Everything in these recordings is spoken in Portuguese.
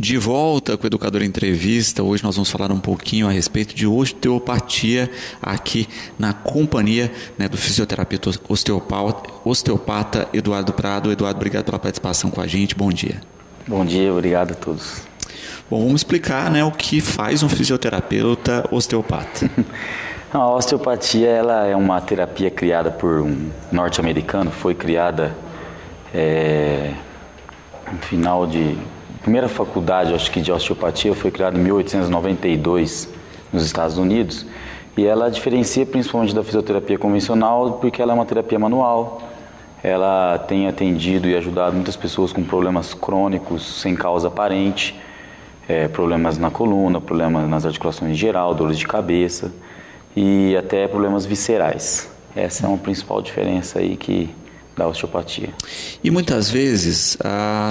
De volta com o Educador Entrevista, hoje nós vamos falar um pouquinho a respeito de osteopatia aqui na companhia, né, do fisioterapeuta osteopata Eduardo Prado. Eduardo, obrigado pela participação com a gente, bom dia. Bom dia, obrigado a todos. Bom, vamos explicar, né, o que faz um fisioterapeuta osteopata. A osteopatia ela é uma terapia criada por um norte-americano, foi criada no final de... primeira faculdade, acho que de osteopatia, foi criada em 1892 nos Estados Unidos, e ela diferencia principalmente da fisioterapia convencional porque ela é uma terapia manual. Ela tem atendido e ajudado muitas pessoas com problemas crônicos sem causa aparente, problemas na coluna, problemas nas articulações em geral, dores de cabeça e até problemas viscerais. Essa é uma principal diferença aí da osteopatia. E muitas vezes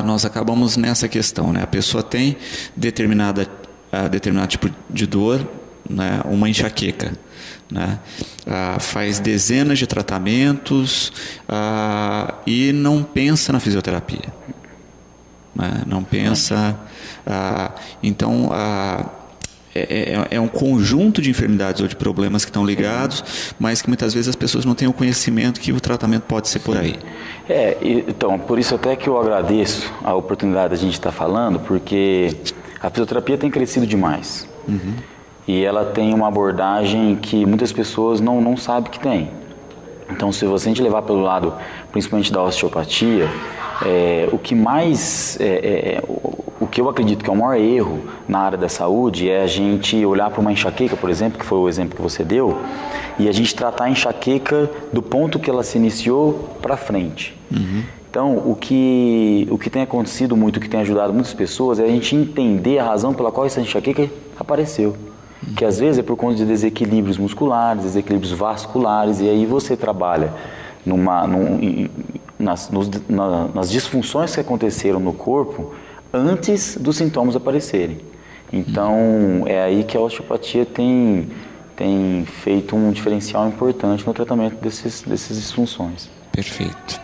nós acabamos nessa questão, né? A pessoa tem determinado tipo de dor, né? Uma enxaqueca, né? Faz dezenas de tratamentos e não pensa na fisioterapia, né? Não pensa. Então é um conjunto de enfermidades ou de problemas que estão ligados, mas que muitas vezes as pessoas não têm o conhecimento que o tratamento pode ser por aí. Então, por isso até que eu agradeço a oportunidade de a gente estar falando, porque a fisioterapia tem crescido demais. Uhum. E ela tem uma abordagem que muitas pessoas não sabem que tem. Então, se a gente levar pelo lado, principalmente da osteopatia, o que mais... o que eu acredito que é o maior erro na área da saúde é a gente olhar para uma enxaqueca, por exemplo, que foi o exemplo que você deu, e a gente tratar a enxaqueca do ponto que ela se iniciou para frente. Uhum. Então, o que tem acontecido muito, o que tem ajudado muitas pessoas é a gente entender a razão pela qual essa enxaqueca apareceu. Uhum. Que às vezes é por conta de desequilíbrios musculares, desequilíbrios vasculares, e aí você trabalha nas disfunções que aconteceram no corpo antes dos sintomas aparecerem. Então, é aí que a osteopatia tem feito um diferencial importante no tratamento dessas disfunções. Perfeito.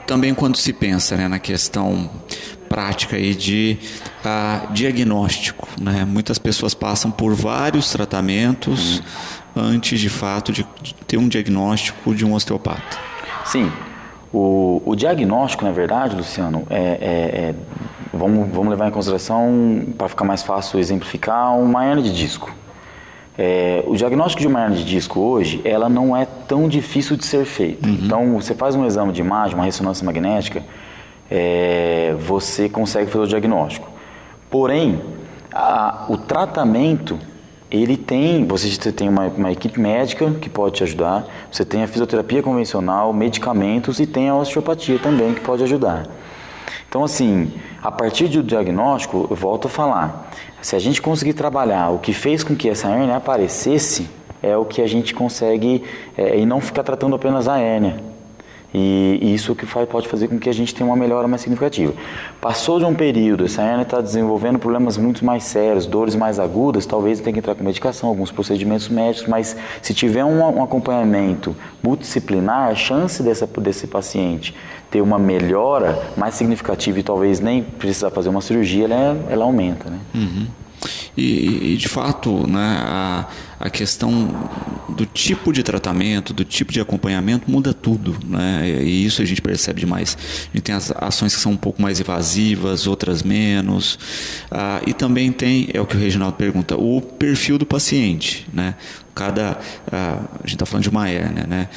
Também quando se pensa, né, na questão prática aí de diagnóstico, né? Muitas pessoas passam por vários tratamentos antes, de fato, de ter um diagnóstico de um osteopata. Sim. O diagnóstico, na verdade, Luciano, vamos levar em consideração, para ficar mais fácil exemplificar, uma hernia de disco. O diagnóstico de uma hernia de disco hoje, ela não é tão difícil de ser feita. Uhum. Então, você faz um exame de imagem, uma ressonância magnética, você consegue fazer o diagnóstico. Porém, o tratamento... você tem uma equipe médica que pode te ajudar, você tem a fisioterapia convencional, medicamentos e tem a osteopatia também que pode ajudar. Então, assim, a partir do diagnóstico, eu volto a falar, se a gente conseguir trabalhar o que fez com que essa hérnia aparecesse, é o que a gente consegue, e não ficar tratando apenas a hérnia. E isso que pode fazer com que a gente tenha uma melhora mais significativa. Passou de um período, essa hérnia está desenvolvendo problemas muito mais sérios, dores mais agudas, talvez tenha que entrar com medicação, alguns procedimentos médicos, mas se tiver um acompanhamento multidisciplinar, a chance desse paciente ter uma melhora mais significativa e talvez nem precisar fazer uma cirurgia, ela aumenta, né? Uhum. E de fato, né, a questão do tipo de tratamento, do tipo de acompanhamento muda tudo, né? E isso a gente percebe demais. A gente tem as ações que são um pouco mais evasivas, outras menos, e também tem, é o que o Reginaldo pergunta, o perfil do paciente, né? A gente está falando de uma hérnia, né?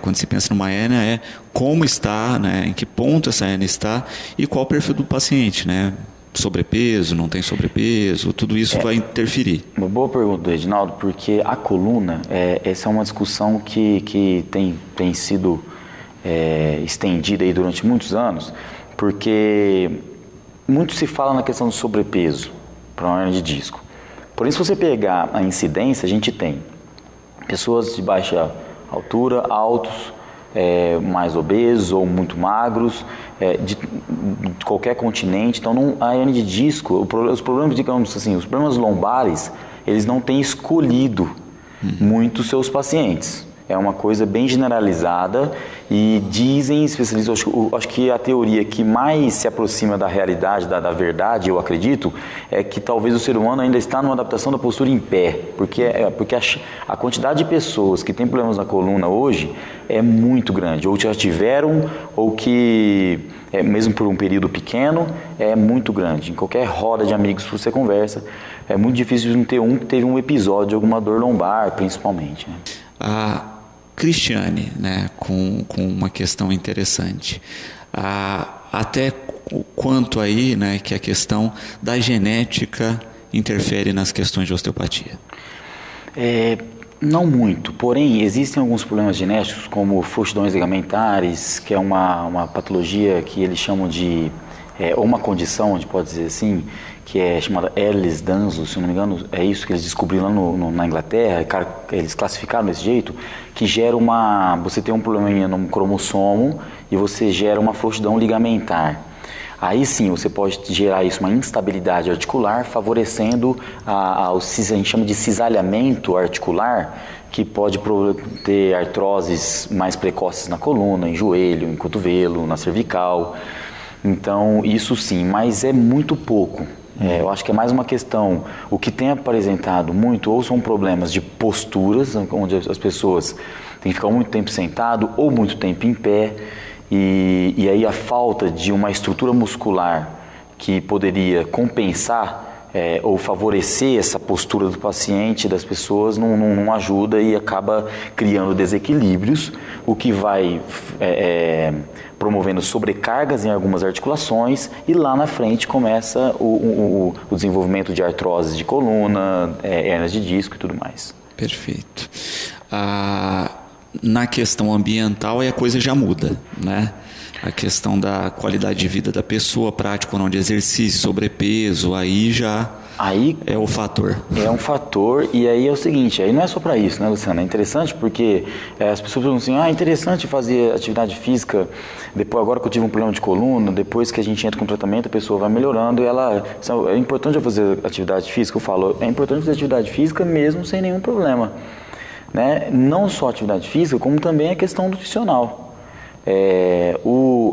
Quando se pensa numa hérnia como está, né? Em que ponto essa hérnia está e qual o perfil do paciente, né? Sobrepeso, não tem sobrepeso, tudo isso vai interferir. Uma boa pergunta, Reginaldo, porque a coluna, essa é uma discussão que tem sido estendida aí durante muitos anos, porque muito se fala na questão do sobrepeso para uma hernia de disco. Porém, se você pegar a incidência, a gente tem pessoas de baixa altura, altos, mais obesos ou muito magros, de qualquer continente. Então, a hernia de disco, os problemas, digamos assim, os problemas lombares, eles não têm escolhido muito seus pacientes. É uma coisa bem generalizada e dizem especialistas, acho que a teoria que mais se aproxima da realidade, da verdade, eu acredito, é que talvez o ser humano ainda está numa adaptação da postura em pé, porque a quantidade de pessoas que têm problemas na coluna hoje é muito grande, ou já tiveram, ou que, mesmo por um período pequeno, é muito grande. Em qualquer roda de amigos que você conversa, é muito difícil de não ter um que teve um episódio de alguma dor lombar, principalmente, né? A Cristiane, né, com uma questão interessante. Até quanto aí, né, que a questão da genética interfere nas questões de osteopatia? Não muito, porém existem alguns problemas genéticos como frouxidões ligamentares, que é uma patologia que eles chamam de, ou uma condição, a gente pode dizer assim, que é chamada Ehlers-Danlos, se não me engano, é isso que eles descobriram lá na Inglaterra, eles classificaram desse jeito, que gera você tem um probleminha no cromossomo e você gera uma frouxidão ligamentar. Aí sim, você pode gerar isso, uma instabilidade articular, favorecendo a gente chama de cisalhamento articular, que pode ter artroses mais precoces na coluna, em joelho, em cotovelo, na cervical. Então, isso sim, mas é muito pouco. Eu acho que é mais uma questão, o que tem apresentado muito, ou são problemas de posturas, onde as pessoas têm que ficar muito tempo sentado ou muito tempo em pé, e aí a falta de uma estrutura muscular que poderia compensar ou favorecer essa postura do paciente, das pessoas, não ajuda e acaba criando desequilíbrios, o que vai promovendo sobrecargas em algumas articulações, e lá na frente começa o desenvolvimento de artrose de coluna, hérnias de disco e tudo mais. Perfeito. Na questão ambiental aí a coisa já muda, né? A questão da qualidade de vida da pessoa, prática ou não de exercício, sobrepeso, aí já é o fator. É um fator, e aí é o seguinte, aí não é só para isso, né, Luciano? É interessante porque as pessoas perguntam assim, é interessante fazer atividade física, depois agora que eu tive um problema de coluna, depois que a gente entra com tratamento, a pessoa vai melhorando, e é importante eu fazer atividade física, eu falo, é importante fazer atividade física mesmo sem nenhum problema, né? Não só atividade física, como também a questão nutricional.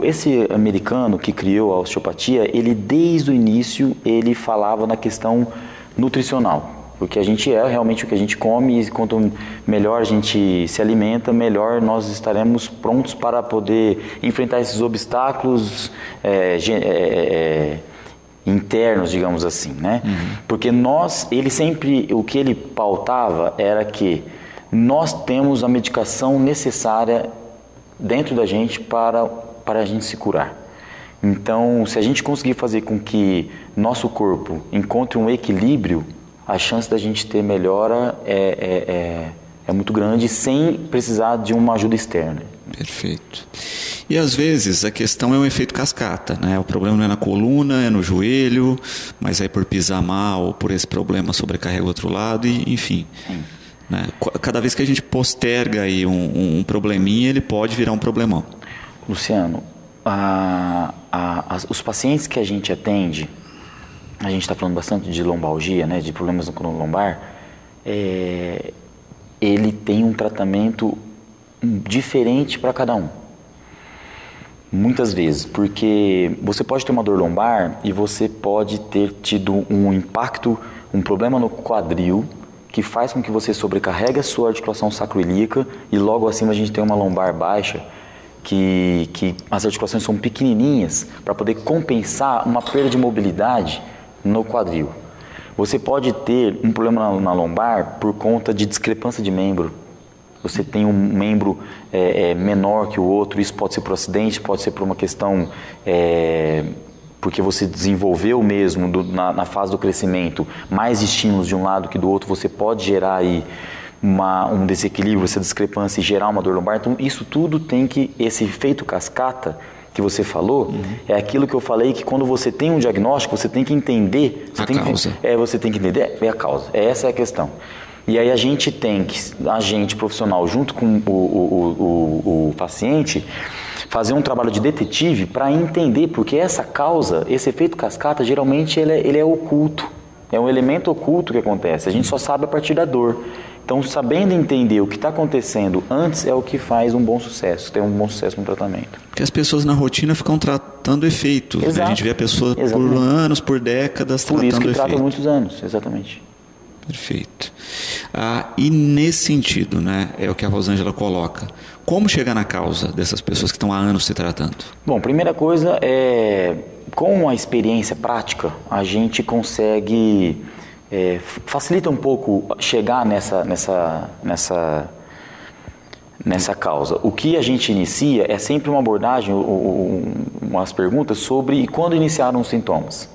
Esse americano que criou a osteopatia, ele desde o início ele falava na questão nutricional, porque a gente é realmente o que a gente come, e quanto melhor a gente se alimenta, melhor nós estaremos prontos para poder enfrentar esses obstáculos internos, digamos assim, né? Porque o que ele pautava era que nós temos a medicação necessária dentro da gente para a gente se curar. Então, se a gente conseguir fazer com que nosso corpo encontre um equilíbrio, a chance da gente ter melhora é muito grande, sem precisar de uma ajuda externa. Perfeito. E às vezes a questão é um efeito cascata, né? O problema não é na coluna, é no joelho, mas aí por pisar mal ou por esse problema sobrecarrega o outro lado, e enfim. Sim. Né? Cada vez que a gente posterga aí um probleminha, ele pode virar um problemão. Luciano, os pacientes que a gente atende, a gente está falando bastante de lombalgia, né, de problemas na coluna lombar, ele tem um tratamento diferente para cada um. Muitas vezes, porque você pode ter uma dor lombar e você pode ter tido um impacto, um problema no quadril, que faz com que você sobrecarregue a sua articulação sacroiliaca, e logo acima a gente tem uma lombar baixa, que as articulações são pequenininhas para poder compensar uma perda de mobilidade no quadril. Você pode ter um problema na lombar por conta de discrepância de membro. Você tem um membro menor que o outro, isso pode ser por acidente, pode ser por uma questão porque você desenvolveu mesmo na fase do crescimento mais estímulos de um lado que do outro, você pode gerar aí um desequilíbrio, essa discrepância, e gerar uma dor lombar. Então isso tudo tem esse efeito cascata que você falou, é aquilo que eu falei, que quando você tem um diagnóstico, você tem que entender a causa. Você tem que entender a causa, essa é a questão. E aí a gente profissional, junto com o paciente, fazer um trabalho de detetive para entender, porque essa causa, esse efeito cascata, geralmente ele é oculto. É um elemento oculto que acontece. A gente só sabe a partir da dor. Então, sabendo entender o que está acontecendo antes é o que faz um bom sucesso, tem um bom sucesso no tratamento. Porque as pessoas na rotina ficam tratando efeito. Né? A gente vê a pessoa por anos, por décadas, tratando efeito. Por isso que trata muitos anos, exatamente. Perfeito. E nesse sentido, né, é o que a Rosângela coloca. Como chegar na causa dessas pessoas que estão há anos se tratando? Bom, primeira coisa é, com a experiência prática, a gente consegue... facilita um pouco chegar nessa causa. O que a gente inicia é sempre uma abordagem, umas perguntas sobre quando iniciaram os sintomas.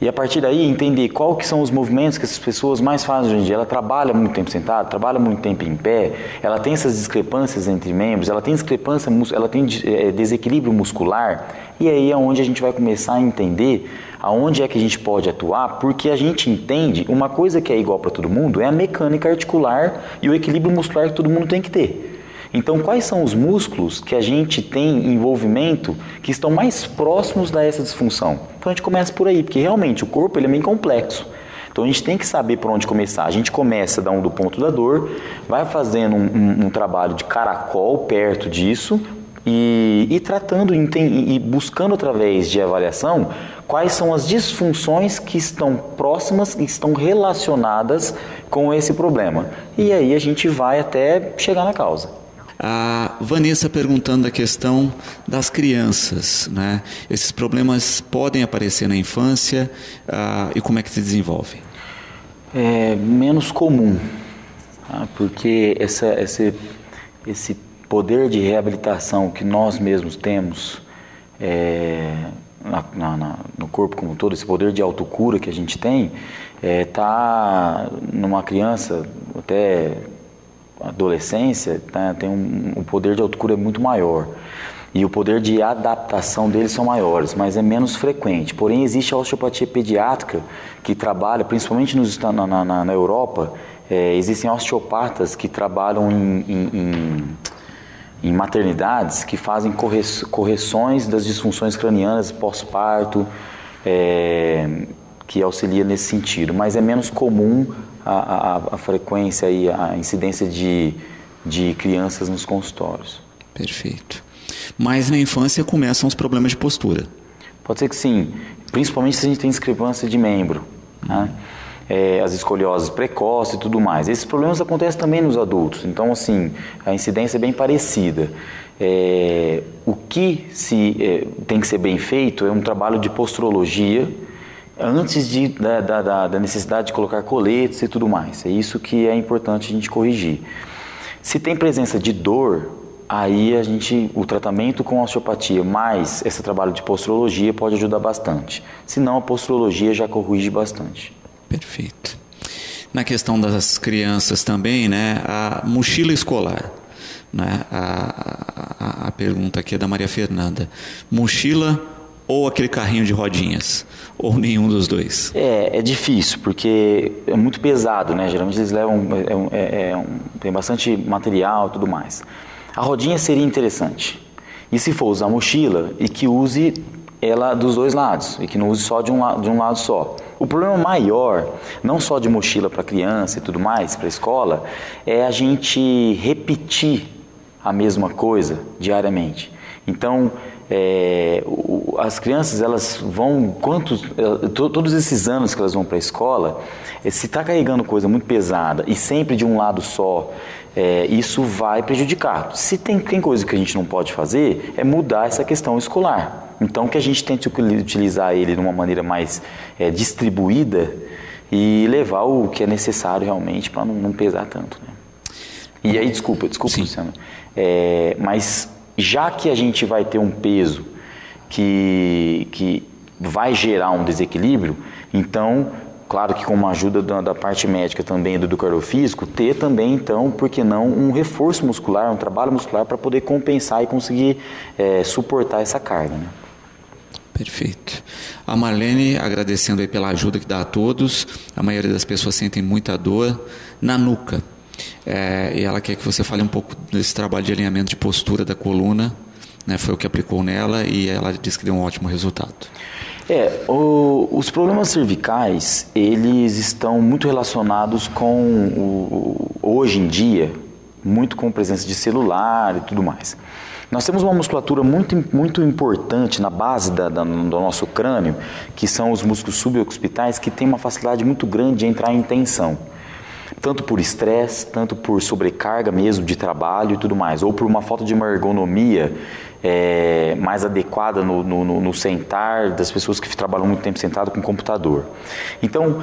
E a partir daí entender qual que são os movimentos que essas pessoas mais fazem hoje em dia. Ela trabalha muito tempo sentada, trabalha muito tempo em pé, ela tem essas discrepâncias entre membros, ela tem ela tem desequilíbrio muscular, e aí é onde a gente vai começar a entender aonde é que a gente pode atuar, porque a gente entende uma coisa que é igual para todo mundo, é a mecânica articular e o equilíbrio muscular que todo mundo tem que ter. Então, quais são os músculos que a gente tem envolvimento que estão mais próximos dessa disfunção? Então, a gente começa por aí, porque realmente o corpo ele é bem complexo. Então, a gente tem que saber por onde começar. A gente começa do ponto da dor, vai fazendo um trabalho de caracol perto disso e tratando e buscando através de avaliação quais são as disfunções que estão próximas, que estão relacionadas com esse problema. E aí a gente vai até chegar na causa. A Vanessa perguntando a questão das crianças, né? Esses problemas podem aparecer na infância e como é que se desenvolve? É menos comum, tá? Porque esse poder de reabilitação que nós mesmos temos no corpo como um todo, esse poder de autocura que a gente tem, tá numa criança até adolescência, tá, tem um poder de autocura muito maior e o poder de adaptação deles são maiores, mas é menos frequente. Porém, existe a osteopatia pediátrica que trabalha, principalmente na Europa, existem osteopatas que trabalham em maternidades que fazem correções das disfunções cranianas pós-parto, que auxilia nesse sentido, mas é menos comum a frequência e a incidência de crianças nos consultórios. Perfeito. Mas na infância começam os problemas de postura. Pode ser que sim, principalmente se a gente tem discrepância de membro, né? As escolioses precoces e tudo mais. Esses problemas acontecem também nos adultos, então assim, a incidência é bem parecida. O que tem que ser bem feito é um trabalho de posturologia, antes da necessidade de colocar coletes e tudo mais. É isso que é importante a gente corrigir. Se tem presença de dor, aí o tratamento com a osteopatia mais esse trabalho de posturologia pode ajudar bastante. Se não, a posturologia já corrige bastante. Perfeito. Na questão das crianças também, né, a mochila escolar. Né, a pergunta aqui é da Maria Fernanda. Mochila ou aquele carrinho de rodinhas? Ou nenhum dos dois? É difícil, porque é muito pesado, né? Geralmente eles levam... tem bastante material e tudo mais. A rodinha seria interessante. E se for usar mochila, e que use ela dos dois lados, e que não use só de um lado só. O problema maior, não só de mochila para criança e tudo mais, para a escola, é a gente repetir a mesma coisa diariamente. Então, as crianças, elas vão, todos esses anos que elas vão para a escola, se está carregando coisa muito pesada e sempre de um lado só, isso vai prejudicar. Se tem coisa que a gente não pode fazer, é mudar essa questão escolar. Então, que a gente tente utilizar ele de uma maneira mais distribuída e levar o que é necessário realmente para não pesar tanto, né? E aí, desculpa, Luciano. Mas já que a gente vai ter um peso que vai gerar um desequilíbrio, então, claro que com uma ajuda da parte médica também do educador físico, ter também, então, por que não, um reforço muscular, um trabalho muscular para poder compensar e conseguir suportar essa carga, né? Perfeito. A Marlene agradecendo aí pela ajuda que dá a todos. A maioria das pessoas sentem muita dor na nuca. E ela quer que você fale um pouco desse trabalho de alinhamento de postura da coluna, né? Foi o que aplicou nela e ela disse que deu um ótimo resultado. Os problemas cervicais, eles estão muito relacionados com, hoje em dia, muito com a presença de celular e tudo mais. Nós temos uma musculatura muito importante na base do nosso crânio, que são os músculos suboccipitais, que tem uma facilidade muito grande de entrar em tensão. Tanto por estresse, tanto por sobrecarga mesmo de trabalho e tudo mais, ou por uma falta de uma ergonomia mais adequada no sentar das pessoas que trabalham muito tempo sentado com o computador. Então,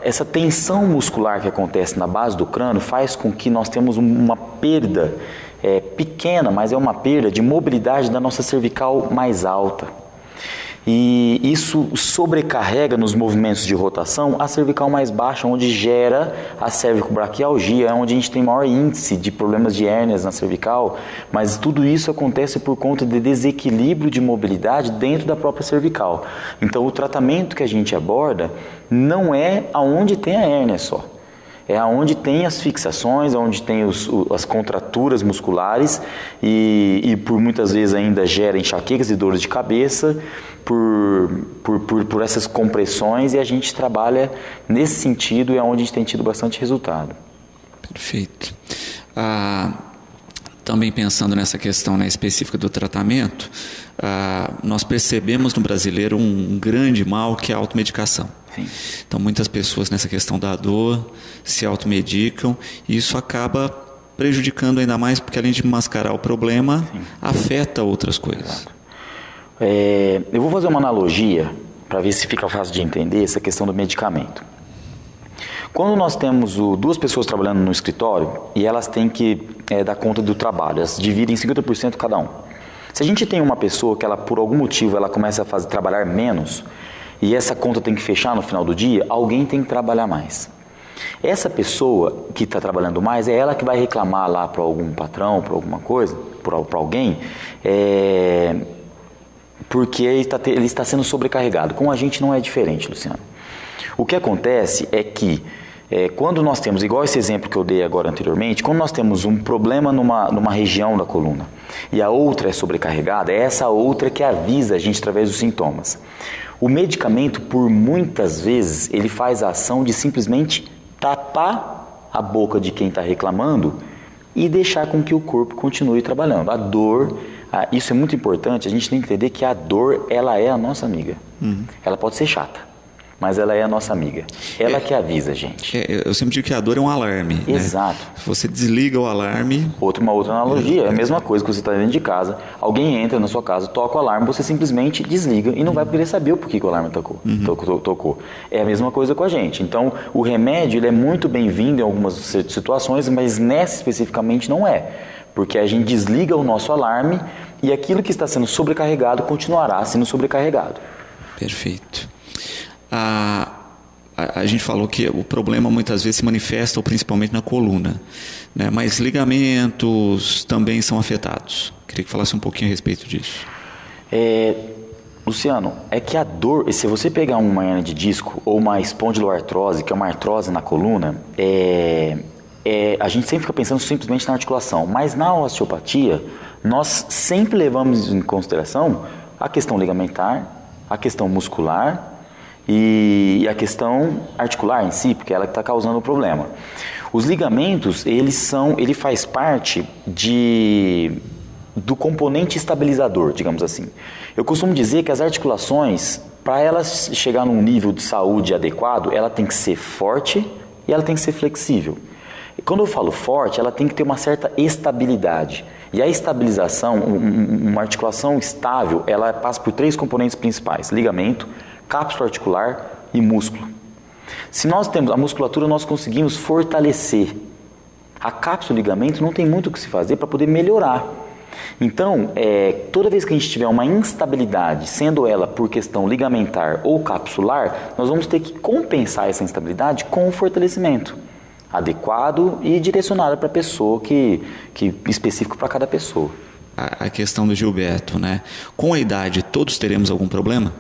essa tensão muscular que acontece na base do crânio faz com que nós temos uma perda pequena, mas é uma perda de mobilidade da nossa cervical mais alta. E isso sobrecarrega nos movimentos de rotação a cervical mais baixa, onde gera a cervicobraquialgia, onde a gente tem maior índice de problemas de hérnias na cervical, mas tudo isso acontece por conta de desequilíbrio de mobilidade dentro da própria cervical. Então o tratamento que a gente aborda não é aonde tem a hérnia só. É aonde tem as fixações, onde tem as contraturas musculares e por muitas vezes ainda gera enxaquecas e dores de cabeça por essas compressões, e a gente trabalha nesse sentido e é onde a gente tem tido bastante resultado. Perfeito. Também pensando nessa questão, né, específica do tratamento, nós percebemos no brasileiro um grande mal que é a automedicação. Sim. Então muitas pessoas nessa questão da dor se automedicam e isso acaba prejudicando ainda mais, porque além de mascarar o problema, sim, afeta outras coisas. Exato. Eu vou fazer uma analogia para ver se fica fácil de entender essa questão do medicamento. Quando nós temos duas pessoas trabalhando no escritório e elas têm que dar conta do trabalho, elas dividem 50% cada um. Se a gente tem uma pessoa que ela, por algum motivo, ela começa a trabalhar menos e essa conta tem que fechar no final do dia, alguém tem que trabalhar mais. Essa pessoa que está trabalhando mais é ela que vai reclamar lá para algum patrão, para alguma coisa, para alguém, porque ele está sendo sobrecarregado. Com a gente não é diferente, Luciano. O que acontece é que quando nós temos, igual esse exemplo que eu dei agora anteriormente, quando nós temos um problema numa região da coluna e a outra é sobrecarregada, é essa outra que avisa a gente através dos sintomas. O medicamento, por muitas vezes, ele faz a ação de simplesmente tapar a boca de quem está reclamando e deixar com que o corpo continue trabalhando. A dor, isso é muito importante, a gente tem que entender que a dor, ela é a nossa amiga. Uhum. Ela pode ser chata, mas ela é a nossa amiga. Ela que avisa a gente. Eu sempre digo que a dor é um alarme. Exato. Né? Se você desliga o alarme... Uma outra analogia, é a mesma coisa que você está dentro de casa, alguém entra na sua casa, toca o alarme, você simplesmente desliga e não vai querer saber o porquê que o alarme tocou. É a mesma coisa com a gente. Então, o remédio ele é muito bem-vindo em algumas situações, mas nessa especificamente não é. Porque a gente desliga o nosso alarme e aquilo que está sendo sobrecarregado continuará sendo sobrecarregado. Perfeito. A gente falou que o problema muitas vezes se manifesta principalmente na coluna, né? Mas ligamentos também são afetados. Queria que falasse um pouquinho a respeito disso. Luciano, é que a dor, se você pegar uma hernia de disco ou uma espondiloartrose, que é uma artrose na coluna, a gente sempre fica pensando simplesmente na articulação, mas na osteopatia nós sempre levamos em consideração a questão ligamentar, a questão muscular e a questão articular em si, porque é ela que está causando o problema. Os ligamentos, ele faz parte do componente estabilizador, digamos assim. Eu costumo dizer que as articulações, para elas chegar num nível de saúde adequado, ela tem que ser forte e ela tem que ser flexível. E quando eu falo forte, ela tem que ter uma certa estabilidade. E a estabilização, uma articulação estável, ela passa por 3 componentes principais: ligamento, cápsula articular e músculo. Se nós temos a musculatura, nós conseguimos fortalecer. A cápsula e o ligamento não tem muito o que se fazer para poder melhorar. Então, toda vez que a gente tiver uma instabilidade, sendo ela por questão ligamentar ou capsular, nós vamos ter que compensar essa instabilidade com o fortalecimento adequado e direcionado para a pessoa, que específico para cada pessoa. A questão do Gilberto, né? Com a idade, todos teremos algum problema?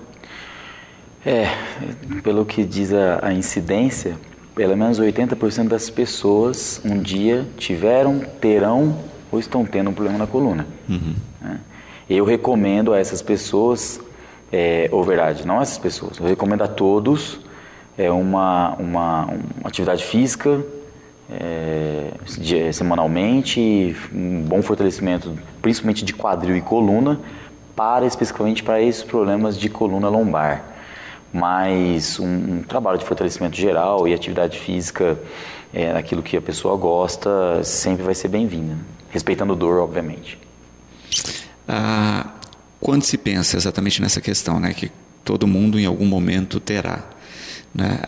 Pelo que diz a incidência, pelo menos 80% das pessoas um dia tiveram, terão ou estão tendo um problema na coluna. Uhum. Eu recomendo a essas pessoas, ou verdade, não essas pessoas, eu recomendo a todos uma atividade física semanalmente, um bom fortalecimento, principalmente de quadril e coluna, especificamente para esses problemas de coluna lombar. Mas um trabalho de fortalecimento geral e atividade física, naquilo que a pessoa gosta, sempre vai ser bem-vinda, respeitando dor, obviamente. Quando se pensa exatamente nessa questão, né, que todo mundo em algum momento terá, né,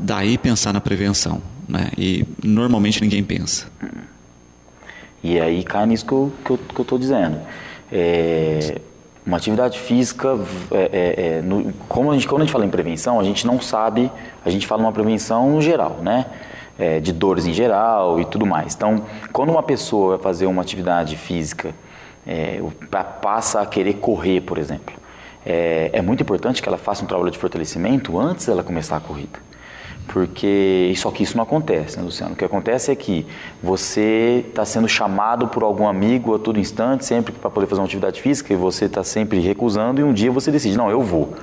daí pensar na prevenção, né, e normalmente ninguém pensa. E aí cai nisso que eu estou dizendo. Uma atividade física, quando a gente fala em prevenção, a gente não sabe, a gente fala uma prevenção geral, né? De dores em geral e tudo mais. Então, quando uma pessoa vai fazer uma atividade física, passa a querer correr, por exemplo, é muito importante que ela faça um trabalho de fortalecimento antes dela começar a corrida. Só que isso não acontece, né, Luciano? O que acontece é que você está sendo chamado por algum amigo a todo instante, sempre para poder fazer uma atividade física, e você está sempre recusando, e um dia você decide, não, eu vou.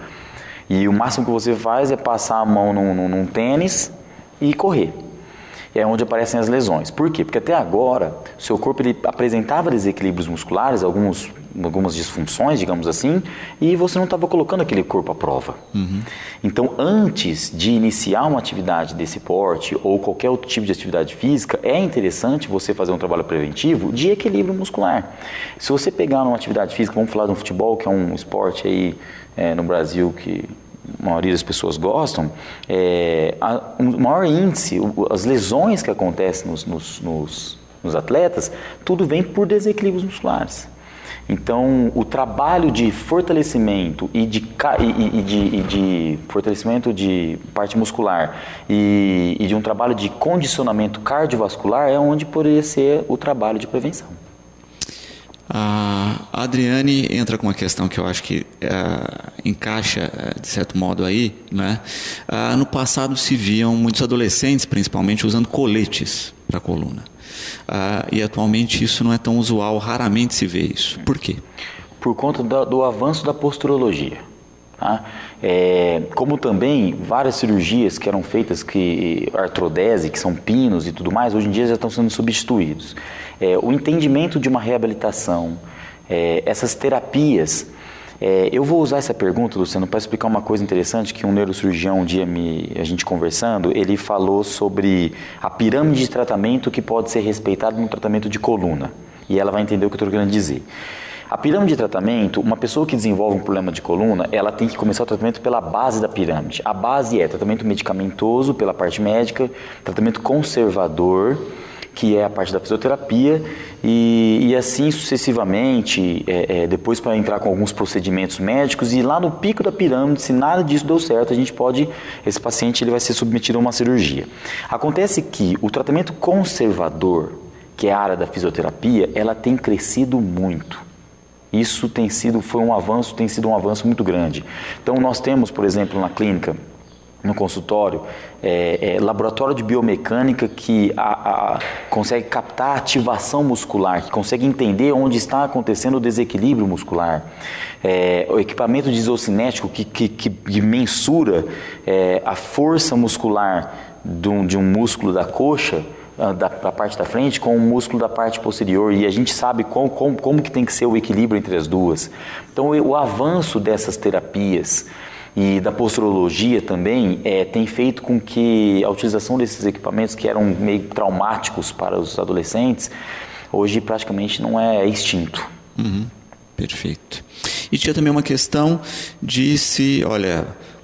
E o máximo que você faz é passar a mão num tênis e correr. É onde aparecem as lesões. Por quê? Porque até agora, o seu corpo ele apresentava desequilíbrios musculares, algumas disfunções, digamos assim, e você não estava colocando aquele corpo à prova. Uhum. Então, antes de iniciar uma atividade desse porte ou qualquer outro tipo de atividade física, é interessante você fazer um trabalho preventivo de equilíbrio muscular. Se você pegar uma atividade física, vamos falar de um futebol, que é um esporte aí no Brasil que a maioria das pessoas gostam, o maior índice, as lesões que acontecem nos atletas, tudo vem por desequilíbrios musculares. Então, o trabalho de fortalecimento e de fortalecimento de parte muscular e de um trabalho de condicionamento cardiovascular é onde poderia ser o trabalho de prevenção. A Adriane entra com uma questão que eu acho que encaixa, de certo modo, aí, né? No passado se viam muitos adolescentes, principalmente, usando coletes para a coluna. E atualmente isso não é tão usual, raramente se vê isso. Por quê? Por conta do avanço da posturologia. Tá? Como também várias cirurgias que eram feitas, artrodese, que são pinos e tudo mais, hoje em dia já estão sendo substituídos. O entendimento de uma reabilitação, essas terapias. Eu vou usar essa pergunta, Luciano, para explicar uma coisa interessante que um neurocirurgião, um dia a gente conversando, ele falou sobre a pirâmide de tratamento que pode ser respeitada no tratamento de coluna. E ela vai entender o que eu estou querendo dizer. A pirâmide de tratamento, uma pessoa que desenvolve um problema de coluna, ela tem que começar o tratamento pela base da pirâmide. A base é tratamento medicamentoso pela parte médica, tratamento conservador, que é a parte da fisioterapia, e assim sucessivamente, depois para entrar com alguns procedimentos médicos, e lá no pico da pirâmide, se nada disso deu certo, esse paciente ele vai ser submetido a uma cirurgia. Acontece que o tratamento conservador, que é a área da fisioterapia, ela tem crescido muito. Isso tem sido um avanço muito grande. Então nós temos, por exemplo, na clínica, no consultório, laboratório de biomecânica que consegue captar a ativação muscular, que consegue entender onde está acontecendo o desequilíbrio muscular. O equipamento de isocinético que mensura a força muscular de um músculo da coxa, da parte da frente, com o músculo da parte posterior, e a gente sabe como que tem que ser o equilíbrio entre as duas. Então o avanço dessas terapias e da posturologia também tem feito com que a utilização desses equipamentos que eram meio traumáticos para os adolescentes, hoje praticamente não é extinto. Uhum, perfeito. E tinha também uma questão de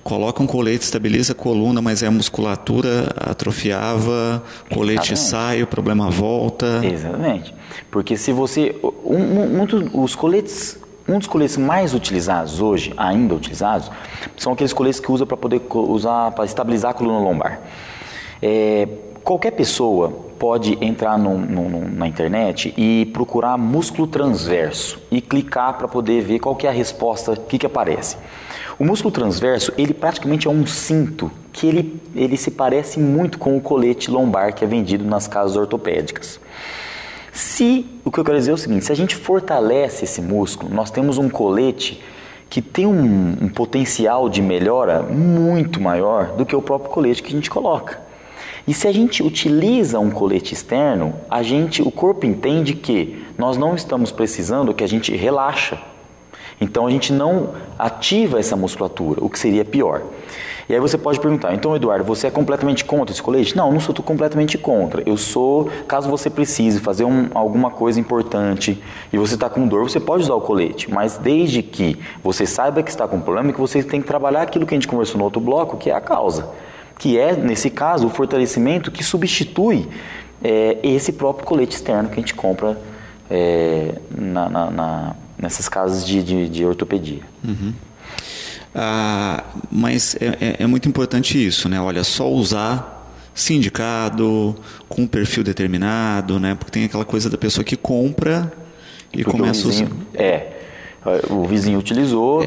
coloca um colete, estabiliza a coluna, mas a musculatura atrofiava, colete sai, o problema volta. Exatamente. Porque se você... Um dos coletes mais utilizados hoje, ainda utilizados, são aqueles coletes que usa para poder usar para estabilizar a coluna lombar. Qualquer pessoa pode entrar na internet e procurar músculo transverso e clicar para poder ver qual que é a resposta, o que aparece. O músculo transverso, ele praticamente é um cinto que ele se parece muito com o colete lombar que é vendido nas casas ortopédicas. O que eu quero dizer é o seguinte, se a gente fortalece esse músculo, nós temos um colete que tem um potencial de melhora muito maior do que o próprio colete que a gente coloca. E se a gente utiliza um colete externo, o corpo entende que nós não estamos precisando, que a gente relaxa. Então a gente não ativa essa musculatura, o que seria pior. E aí você pode perguntar, então Eduardo, você é completamente contra esse colete? Não sou completamente contra. Eu sou, caso você precise fazer alguma coisa importante e você está com dor, você pode usar o colete. Mas desde que você saiba que está com problema e que você tem que trabalhar aquilo que a gente conversou no outro bloco, que é a causa. Que é, nesse caso, o fortalecimento que substitui esse próprio colete externo que a gente compra nessas casas de ortopedia. Uhum. Mas é muito importante isso, né? Olha, só usar sindicado, com um perfil determinado, né? Porque tem aquela coisa da pessoa que compra e começa a usar. O vizinho utilizou.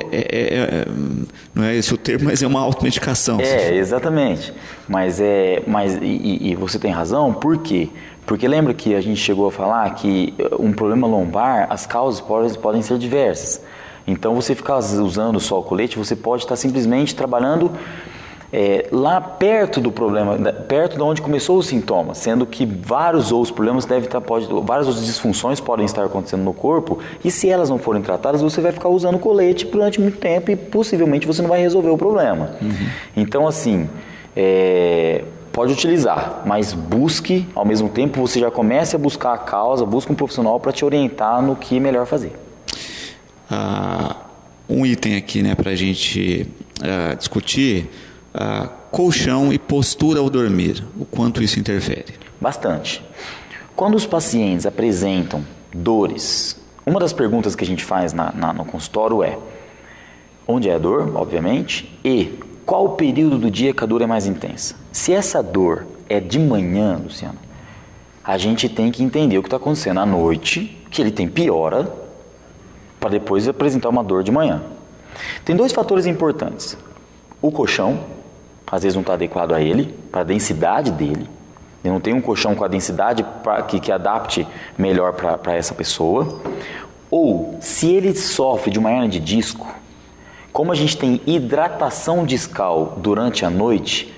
Não é esse o termo, mas é uma automedicação. Exatamente. Mas você tem razão, por quê? Porque lembra que a gente chegou a falar que um problema lombar, as causas podem ser diversas. Então, você ficar usando só o colete, você pode estar simplesmente trabalhando lá perto do problema, perto de onde começou os sintomas, sendo que vários outros problemas várias outras disfunções podem estar acontecendo no corpo, e se elas não forem tratadas, você vai ficar usando o colete durante muito tempo e possivelmente você não vai resolver o problema. Uhum. Então, assim, pode utilizar, mas busque, ao mesmo tempo, você já comece a buscar a causa, busque um profissional para te orientar no que é melhor fazer. Um item aqui, né, para a gente discutir, colchão e postura ao dormir, o quanto isso interfere? Bastante. Quando os pacientes apresentam dores, uma das perguntas que a gente faz no consultório é onde é a dor, obviamente, e qual o período do dia que a dor é mais intensa. Se essa dor é de manhã, Luciano, a gente tem que entender o que está acontecendo à noite, que ele tem piora, para depois apresentar uma dor de manhã. Tem dois fatores importantes. O colchão, às vezes não está adequado a ele, para a densidade dele. Ele não tem um colchão com a densidade que adapte melhor para essa pessoa. Ou, se ele sofre de uma hernia de disco, como a gente tem hidratação discal durante a noite,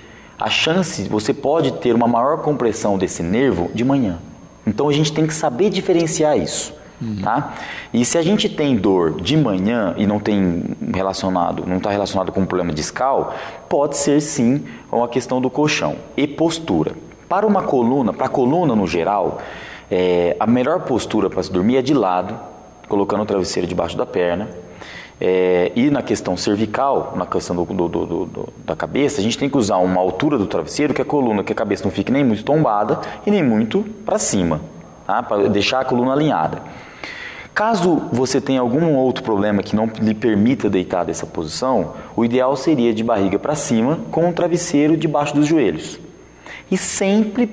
você pode ter uma maior compressão desse nervo de manhã. Então a gente tem que saber diferenciar isso. Tá? E se a gente tem dor de manhã e não está relacionado com um problema discal, pode ser sim uma questão do colchão e postura. Para a coluna no geral, a melhor postura para se dormir é de lado, colocando o travesseiro debaixo da perna. E na questão cervical, na questão da cabeça, a gente tem que usar uma altura do travesseiro que a cabeça não fique nem muito tombada e nem muito para cima, tá? Para deixar a coluna alinhada. Caso você tenha algum outro problema que não lhe permita deitar dessa posição, o ideal seria de barriga para cima com um travesseiro debaixo dos joelhos. E sempre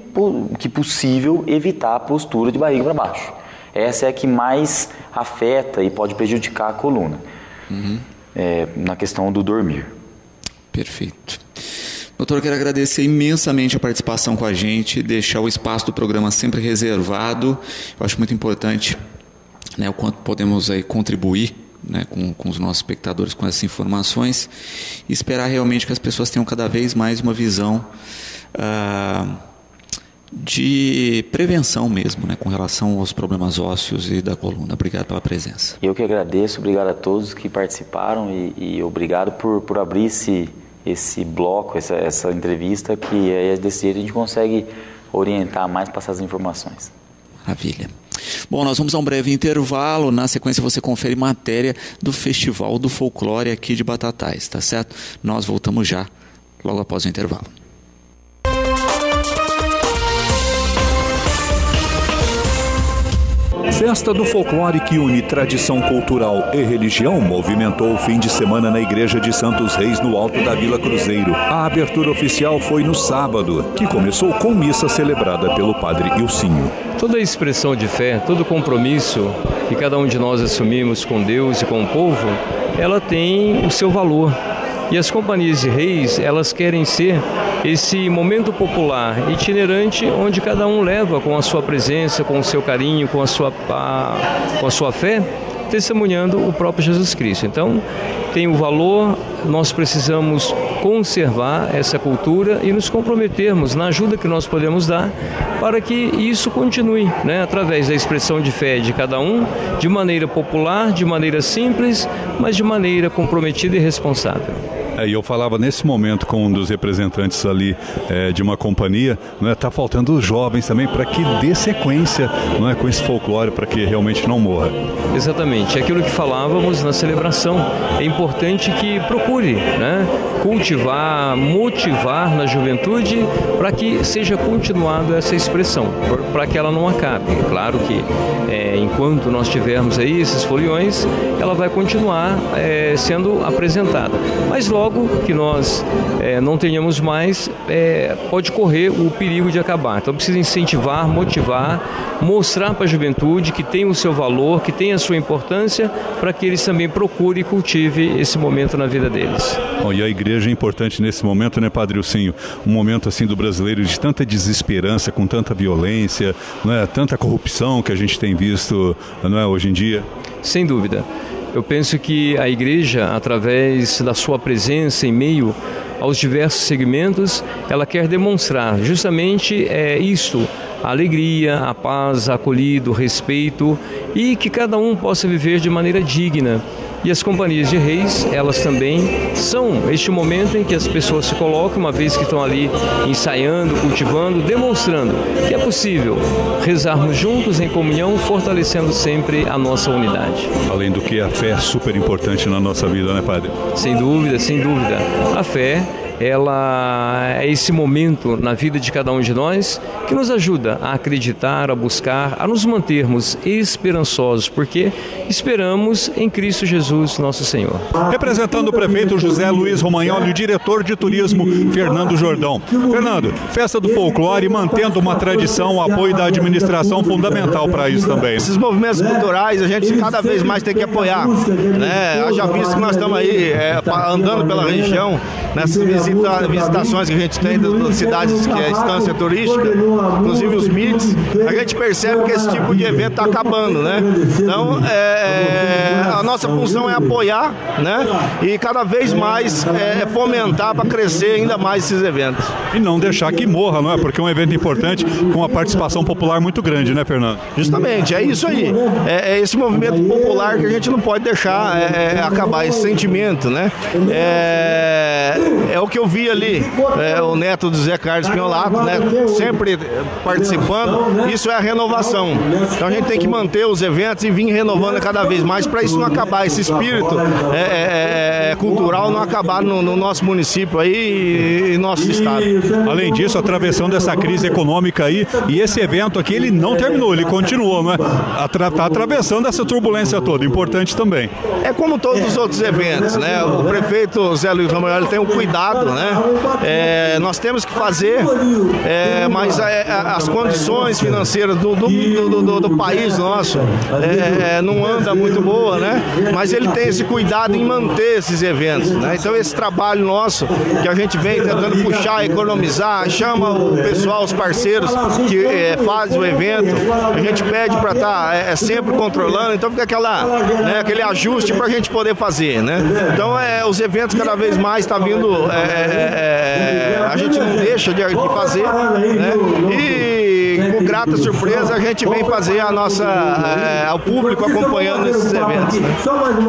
que possível evitar a postura de barriga para baixo. Essa é a que mais afeta e pode prejudicar a coluna. Uhum. Na questão do dormir. Perfeito. Doutor, eu quero agradecer imensamente a participação com a gente, deixar o espaço do programa sempre reservado. Eu acho muito importante, né, o quanto podemos aí contribuir, né, com os nossos espectadores com essas informações e esperar realmente que as pessoas tenham cada vez mais uma visão de prevenção mesmo, né, com relação aos problemas ósseos e da coluna. Obrigado pela presença. Eu que agradeço, obrigado a todos que participaram e obrigado por abrir esse bloco, essa entrevista, que aí desse jeito a gente consegue orientar mais, passar as informações. Maravilha. Bom, nós vamos a um breve intervalo. Na sequência você confere matéria do Festival do Folclore aqui de Batatais, tá certo? Nós voltamos já, logo após o intervalo. Festa do Folclore, que une tradição cultural e religião, movimentou o fim de semana na Igreja de Santos Reis, no Alto da Vila Cruzeiro. A abertura oficial foi no sábado, que começou com missa celebrada pelo padre Ilcinho. Toda expressão de fé, todo compromisso que cada um de nós assumimos com Deus e com o povo, ela tem o seu valor. E as companhias de reis, elas querem ser esse momento popular itinerante, onde cada um leva com a sua presença, com o seu carinho, com a sua fé, testemunhando o próprio Jesus Cristo. Então, tem o valor, nós precisamos conservar essa cultura e nos comprometermos na ajuda que nós podemos dar para que isso continue, né, através da expressão de fé de cada um, de maneira popular, de maneira simples, mas de maneira comprometida e responsável. E eu falava nesse momento com um dos representantes ali de uma companhia, não é? Tá faltando os jovens também para que dê sequência, não é, com esse folclore, para que realmente não morra. Exatamente, aquilo que falávamos na celebração. É importante que procure, né, cultivar, motivar na juventude para que seja continuada essa expressão, para que ela não acabe. Claro que enquanto nós tivermos aí esses foliões, ela vai continuar sendo apresentada. Mas logo que nós não tenhamos mais, pode correr o perigo de acabar. Então precisa incentivar, motivar, mostrar para a juventude que tem o seu valor, que tem a sua importância, para que eles também procurem e cultivem esse momento na vida deles. Bom, e a igreja é importante nesse momento, né, Padre Ilcinho? Um momento assim do brasileiro de tanta desesperança, com tanta violência, não é? Tanta corrupção que a gente tem visto, não é, hoje em dia. Sem dúvida. Eu penso que a igreja, através da sua presença em meio aos diversos segmentos, ela quer demonstrar justamente isto: a alegria, a paz, a acolhido, o respeito, e que cada um possa viver de maneira digna. E as companhias de reis, elas também são este momento em que as pessoas se colocam, uma vez que estão ali ensaiando, cultivando, demonstrando que é possível rezarmos juntos em comunhão, fortalecendo sempre a nossa unidade. Além do que a fé é super importante na nossa vida, né, Padre? Sem dúvida, sem dúvida. A fé, ela é esse momento na vida de cada um de nós que nos ajuda a acreditar, a buscar, a nos mantermos esperançosos, porque esperamos em Cristo Jesus, nosso Senhor. Representando o prefeito José Luiz Romagnoli e o diretor de turismo Fernando Jordão. Fernando, festa do folclore, mantendo uma tradição, o apoio da administração fundamental para isso também. Esses movimentos culturais a gente cada vez mais tem que apoiar, né? Haja visto que nós estamos aí andando pela região, nessas visitações que a gente tem das cidades que é instância turística, inclusive os MITs, a gente percebe que esse tipo de evento está acabando, né? Então, a nossa função é apoiar, né? E cada vez mais fomentar para crescer ainda mais esses eventos. E não deixar que morra, não é? Porque é um evento importante com uma participação popular muito grande, né, Fernando? Justamente, é isso aí. É esse movimento popular que a gente não pode deixar acabar, esse sentimento, né? É o que eu vi ali, o neto do Zé Carlos Pinholato, né, sempre participando. Isso é a renovação. Então a gente tem que manter os eventos e vir renovando cada vez mais para isso não acabar, esse espírito cultural não acabar no nosso município aí e nosso estado. Além disso, atravessando essa crise econômica aí, e esse evento aqui ele não terminou, ele continuou, não é? Está atravessando essa turbulência toda, importante também. É como todos os outros eventos, né? O prefeito Zé Luiz Romagnoli tem um cuidado, né? Nós temos que fazer, mas as condições financeiras do país nosso não anda muito boa, né? Mas ele tem esse cuidado em manter esses eventos, né? Então esse trabalho nosso, que a gente vem tentando puxar, economizar, chama o pessoal, os parceiros que fazem o evento, a gente pede para estar sempre controlando, então fica aquele ajuste para a gente poder fazer, né? Então os eventos cada vez mais estão vindo, a gente não deixa de fazer, né? E com grata surpresa a gente vem fazer ao público acompanhando esses eventos, né?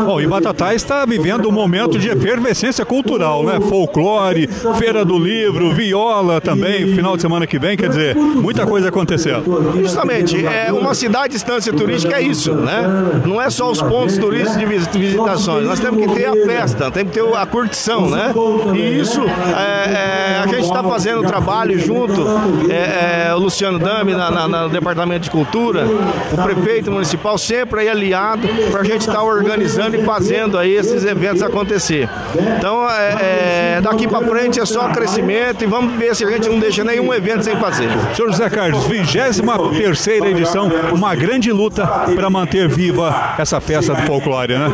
Bom, e Batatais está vivendo um momento de efervescência cultural, né? Folclore, Feira do Livro, viola também, final de semana que vem, quer dizer, muita coisa acontecendo. Justamente, uma cidade de instância turística é isso, né? Não é só os pontos turísticos de visitações, nós temos que ter a festa, temos que ter a curtição, né? E isso a gente está fazendo o trabalho junto, o Luciano Dami, no Departamento de Cultura, o prefeito municipal sempre aí aliado para a gente estar organizando e fazendo aí esses eventos acontecer. Então, daqui para frente é só crescimento e vamos ver se a gente não deixa nenhum evento sem fazer. Senhor José Carlos, 23ª edição, uma grande luta para manter viva essa festa do folclore, né?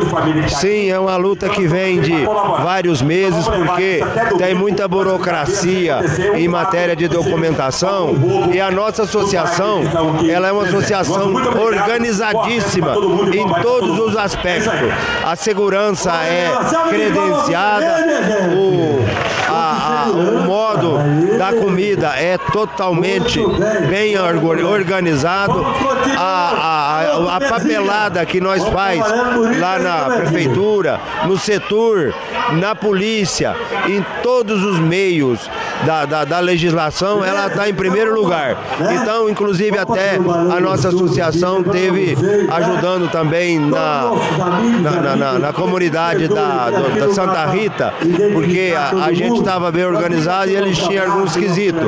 Sim, é uma luta que vem de vários meses, porque tem muita burocracia em matéria de documentação e a nossa associação, ela é uma associação organizadíssima em todos os aspectos. A segurança é credenciada, o modo da comida é totalmente bem organizado, a papelada que nós faz lá na prefeitura, no setor, na polícia, em todos os meios da legislação, ela está em primeiro lugar. Então, inclusive até a nossa associação teve ajudando também na comunidade da Santa Rita, porque a gente estava bem organizado e eles tinham alguns quesitos.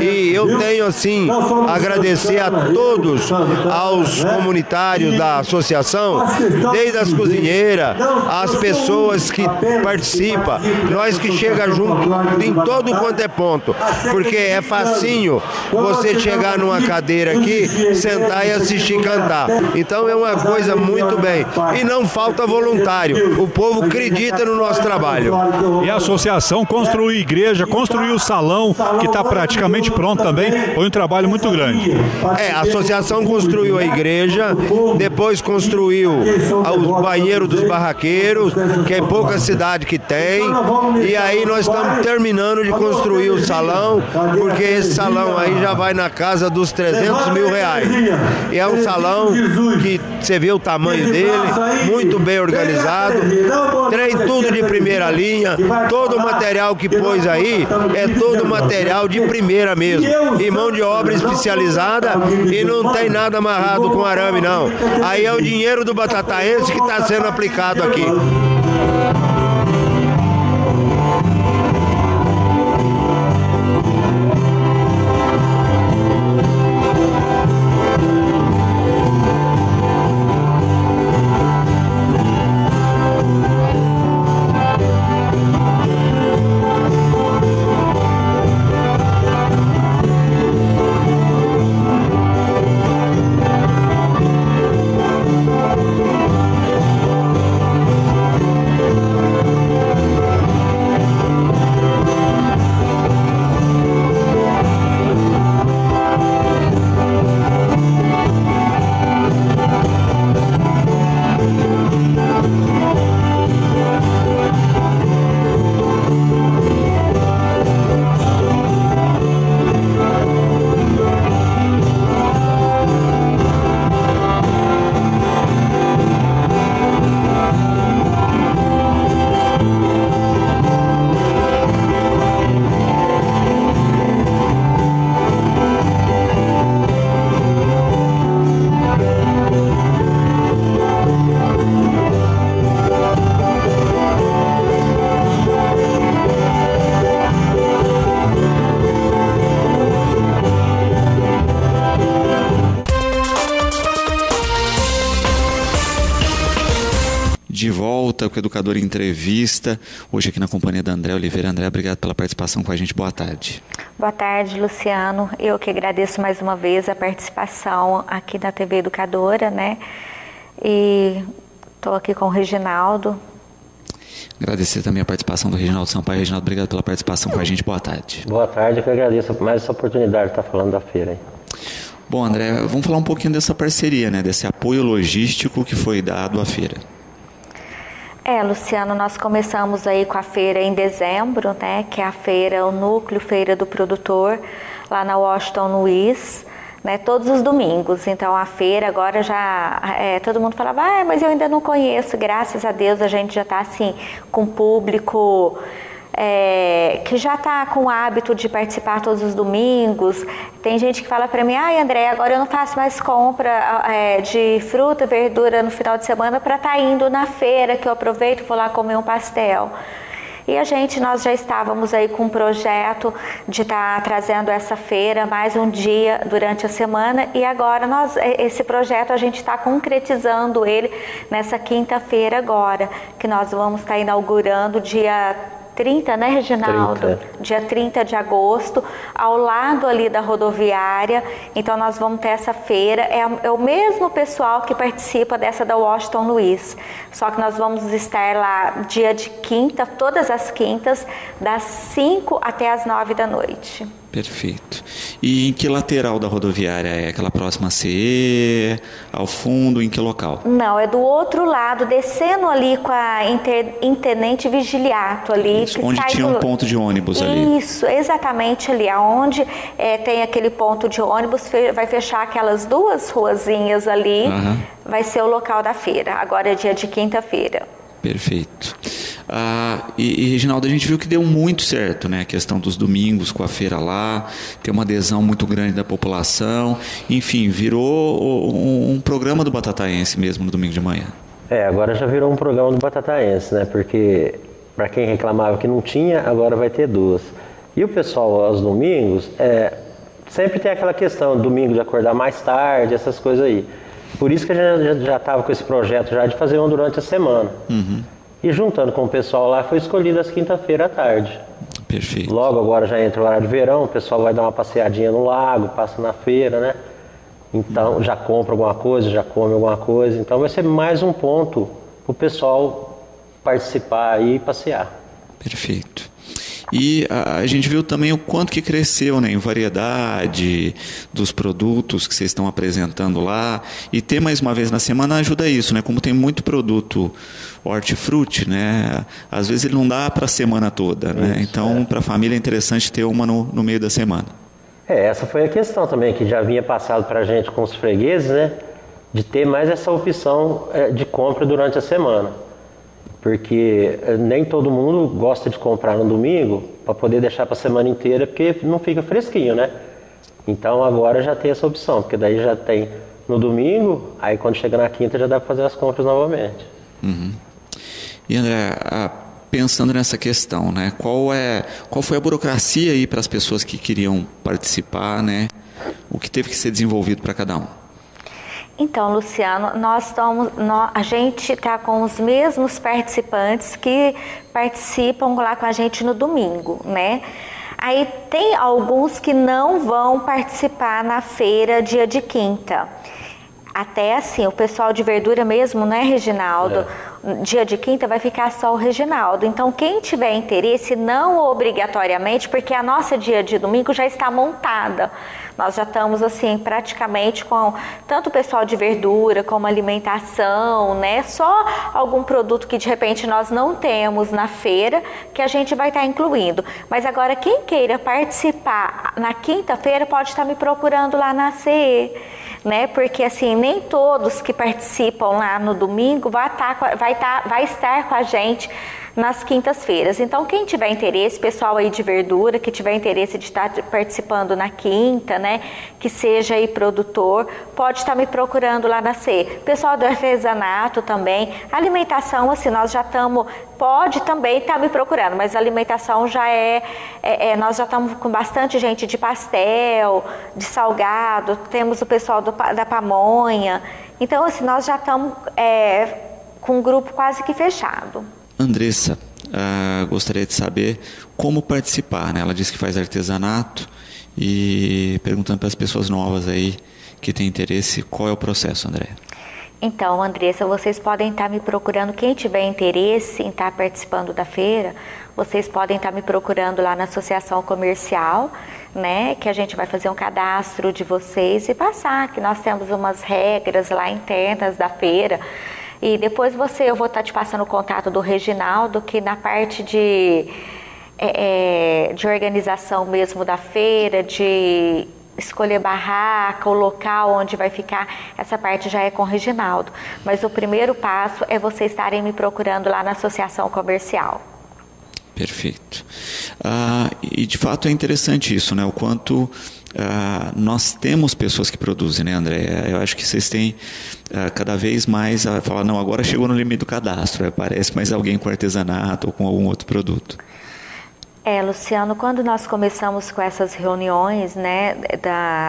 E eu tenho, assim, agradecer a todos, aos comunitários da associação, desde as cozinheiras, as pessoas que participam, nós que chega junto em todo quanto é ponto, porque é facinho você chegar numa cadeira aqui, sentar e assistir cantar. Então é uma coisa muito bem. E não falta voluntário. O povo acredita no nosso trabalho. E a associação construiu igreja, construiu o salão, que está praticamente pronto também. Foi um trabalho muito grande. A associação construiu a igreja, depois construiu o banheiro dos barraqueiros, que é pouca cidade que tem, e aí nós estamos terminando de construir o salão, porque esse salão aí já vai na casa dos 300 mil reais. E é um salão que você vê o tamanho dele, muito bem organizado, tem tudo de primeira linha, todo o material que pôs aí é todo material de primeira mesmo, e mão de obra especializada, e não tem nada amarrado com arame não. Aí é o dinheiro do batataense que está sendo aplicado aqui. De volta com o Educador em Entrevista, hoje aqui na companhia da André Oliveira. André, obrigado pela participação com a gente. Boa tarde. Boa tarde, Luciano. Eu que agradeço mais uma vez a participação aqui na TV Educadora, né? E estou aqui com o Reginaldo. Agradecer também a participação do Reginaldo Sampaio. Reginaldo, obrigado pela participação com a gente. Boa tarde. Boa tarde, eu que agradeço mais essa oportunidade de estar falando da feira aí. Bom, André, vamos falar um pouquinho dessa parceria, né? Desse apoio logístico que foi dado à feira. Luciano, nós começamos aí com a feira em dezembro, né, que é a feira, o núcleo Feira do Produtor, lá na Washington Luiz, né, todos os domingos. Então a feira agora já, todo mundo falava, mas eu ainda não conheço. Graças a Deus a gente já está assim, com público que já está com o hábito de participar todos os domingos. Tem gente que fala para mim, André, agora eu não faço mais compra de fruta, verdura no final de semana para estar indo na feira, que eu aproveito e vou lá comer um pastel. E nós já estávamos aí com um projeto de estar trazendo essa feira mais um dia durante a semana, e agora esse projeto a gente está concretizando ele nessa quinta-feira agora, que nós vamos estar inaugurando dia 30, né, Reginaldo? 30. Dia 30 de agosto, ao lado ali da rodoviária. Então nós vamos ter essa feira, é o mesmo pessoal que participa dessa da Washington Luiz, só que nós vamos estar lá dia de quinta, todas as quintas, das 5 até as 9 da noite. Perfeito. E em que lateral da rodoviária é? Aquela próxima a CE, ao fundo, em que local? Não, é do outro lado, descendo ali com a Intendente Vigiliato ali. Isso, onde tinha um ponto de ônibus ali. Isso, exatamente ali, aonde tem aquele ponto de ônibus, vai fechar aquelas duas ruazinhas ali, vai ser o local da feira. Agora é dia de quinta-feira. Perfeito. E Reginaldo, a gente viu que deu muito certo, né? A questão dos domingos com a feira lá, tem uma adesão muito grande da população, enfim, virou um programa do Batataense mesmo no domingo de manhã. Agora já virou um programa do Batataense, né? Porque para quem reclamava que não tinha, agora vai ter 2. E o pessoal aos domingos, sempre tem aquela questão, domingo de acordar mais tarde, essas coisas aí. Por isso que a gente já estava com esse projeto já de fazer um durante a semana. E juntando com o pessoal lá, foi escolhido às quinta-feira à tarde. Perfeito. Logo agora já entra o horário de verão, o pessoal vai dar uma passeadinha no lago, passa na feira, né? Então já compra alguma coisa, já come alguma coisa. Então vai ser mais um ponto para o pessoal participar e passear. Perfeito. E a gente viu também o quanto que cresceu, né, em variedade dos produtos que vocês estão apresentando lá. E ter mais uma vez na semana ajuda isso, né? Como tem muito produto hortifruti, né? Às vezes ele não dá para a semana toda, né? Então, para a família é interessante ter uma no meio da semana. Essa foi a questão também, que já vinha passado para a gente com os fregueses, né? De ter mais essa opção de compra durante a semana. Porque nem todo mundo gosta de comprar no domingo para poder deixar para a semana inteira, porque não fica fresquinho, né? Então agora já tem essa opção, porque daí já tem no domingo, aí quando chega na quinta já dá para fazer as compras novamente. E André, pensando nessa questão, né? Qual foi a burocracia aí para as pessoas que queriam participar, né? O que teve que ser desenvolvido para cada um? Então, Luciano, a gente está com os mesmos participantes que participam lá com a gente no domingo, né? Aí tem alguns que não vão participar na feira dia de quinta. Até assim, o pessoal de verdura mesmo, né, Reginaldo? Dia de quinta vai ficar só o Reginaldo. Então, quem tiver interesse, não obrigatoriamente, porque a nossa dia de domingo já está montada. Nós já estamos, assim, praticamente com tanto o pessoal de verdura, como alimentação, né? Só algum produto que, de repente, nós não temos na feira, que a gente vai estar incluindo. Mas agora, quem queira participar na quinta-feira, pode estar me procurando lá na CE, né? Porque, assim, nem todos que participam lá no domingo vai estar com a gente nas quintas-feiras. Então, quem tiver interesse, pessoal aí de verdura, que tiver interesse de estar participando na quinta, né, que seja aí produtor, pode estar me procurando lá na CE. Pessoal do artesanato também, alimentação, assim, nós já estamos, pode também estar me procurando, mas a alimentação já nós já estamos com bastante gente de pastel, de salgado, temos o pessoal da pamonha. Então, assim, nós já estamos com um grupo quase que fechado. Andressa, gostaria de saber como participar, né? Ela disse que faz artesanato e perguntando para as pessoas novas aí que têm interesse, qual é o processo, André? Então, Andressa, vocês podem estar me procurando, quem tiver interesse em estar participando da feira, vocês podem estar me procurando lá na Associação Comercial, né, que a gente vai fazer um cadastro de vocês e passar, que nós temos umas regras lá internas da feira. E depois eu vou estar te passando o contato do Reginaldo, que na parte de organização mesmo da feira, de escolher barraca, o local onde vai ficar, essa parte já é com o Reginaldo. Mas o primeiro passo é vocês estarem me procurando lá na Associação Comercial. Perfeito. E de fato é interessante isso, né? O quanto nós temos pessoas que produzem, né, André? Eu acho que vocês têm cada vez mais a falar, não, agora chegou no limite do cadastro, aparece mais alguém com artesanato ou com algum outro produto. Luciano, quando nós começamos com essas reuniões, né,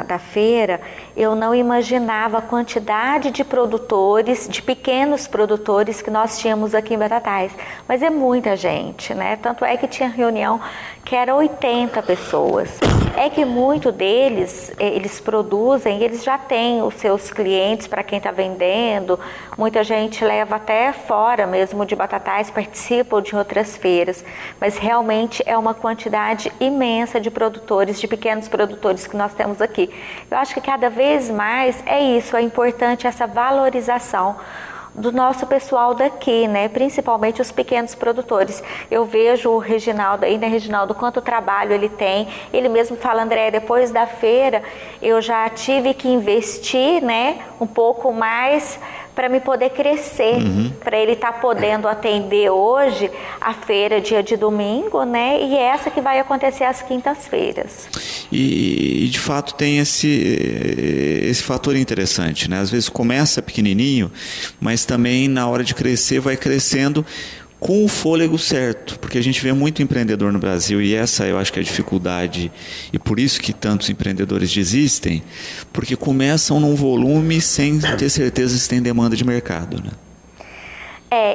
da feira, eu não imaginava a quantidade de produtores, de pequenos produtores que nós tínhamos aqui em Batatais. Mas é muita gente, né? Tanto é que tinha reunião que era 80 pessoas. É que muito deles, eles produzem, eles já têm os seus clientes para quem está vendendo. Muita gente leva até fora mesmo de Batatais, participam de outras feiras. Mas realmente é uma quantidade imensa de produtores, de pequenos produtores que nós temos aqui. Eu acho que cada vez mais é isso, é importante essa valorização do nosso pessoal daqui, né? Principalmente os pequenos produtores. Eu vejo o Reginaldo aí, né, Reginaldo, quanto trabalho ele tem. Ele mesmo fala, André, depois da feira eu já tive que investir, né, um pouco mais para me poder crescer, para ele estar podendo atender hoje a feira dia de domingo, né? E essa que vai acontecer às quintas-feiras. E de fato tem esse fator interessante, né? Às vezes começa pequenininho, mas também na hora de crescer vai crescendo com o fôlego certo, porque a gente vê muito empreendedor no Brasil e essa eu acho que é a dificuldade e por isso que tantos empreendedores desistem, porque começam num volume sem ter certeza se tem demanda de mercado, né?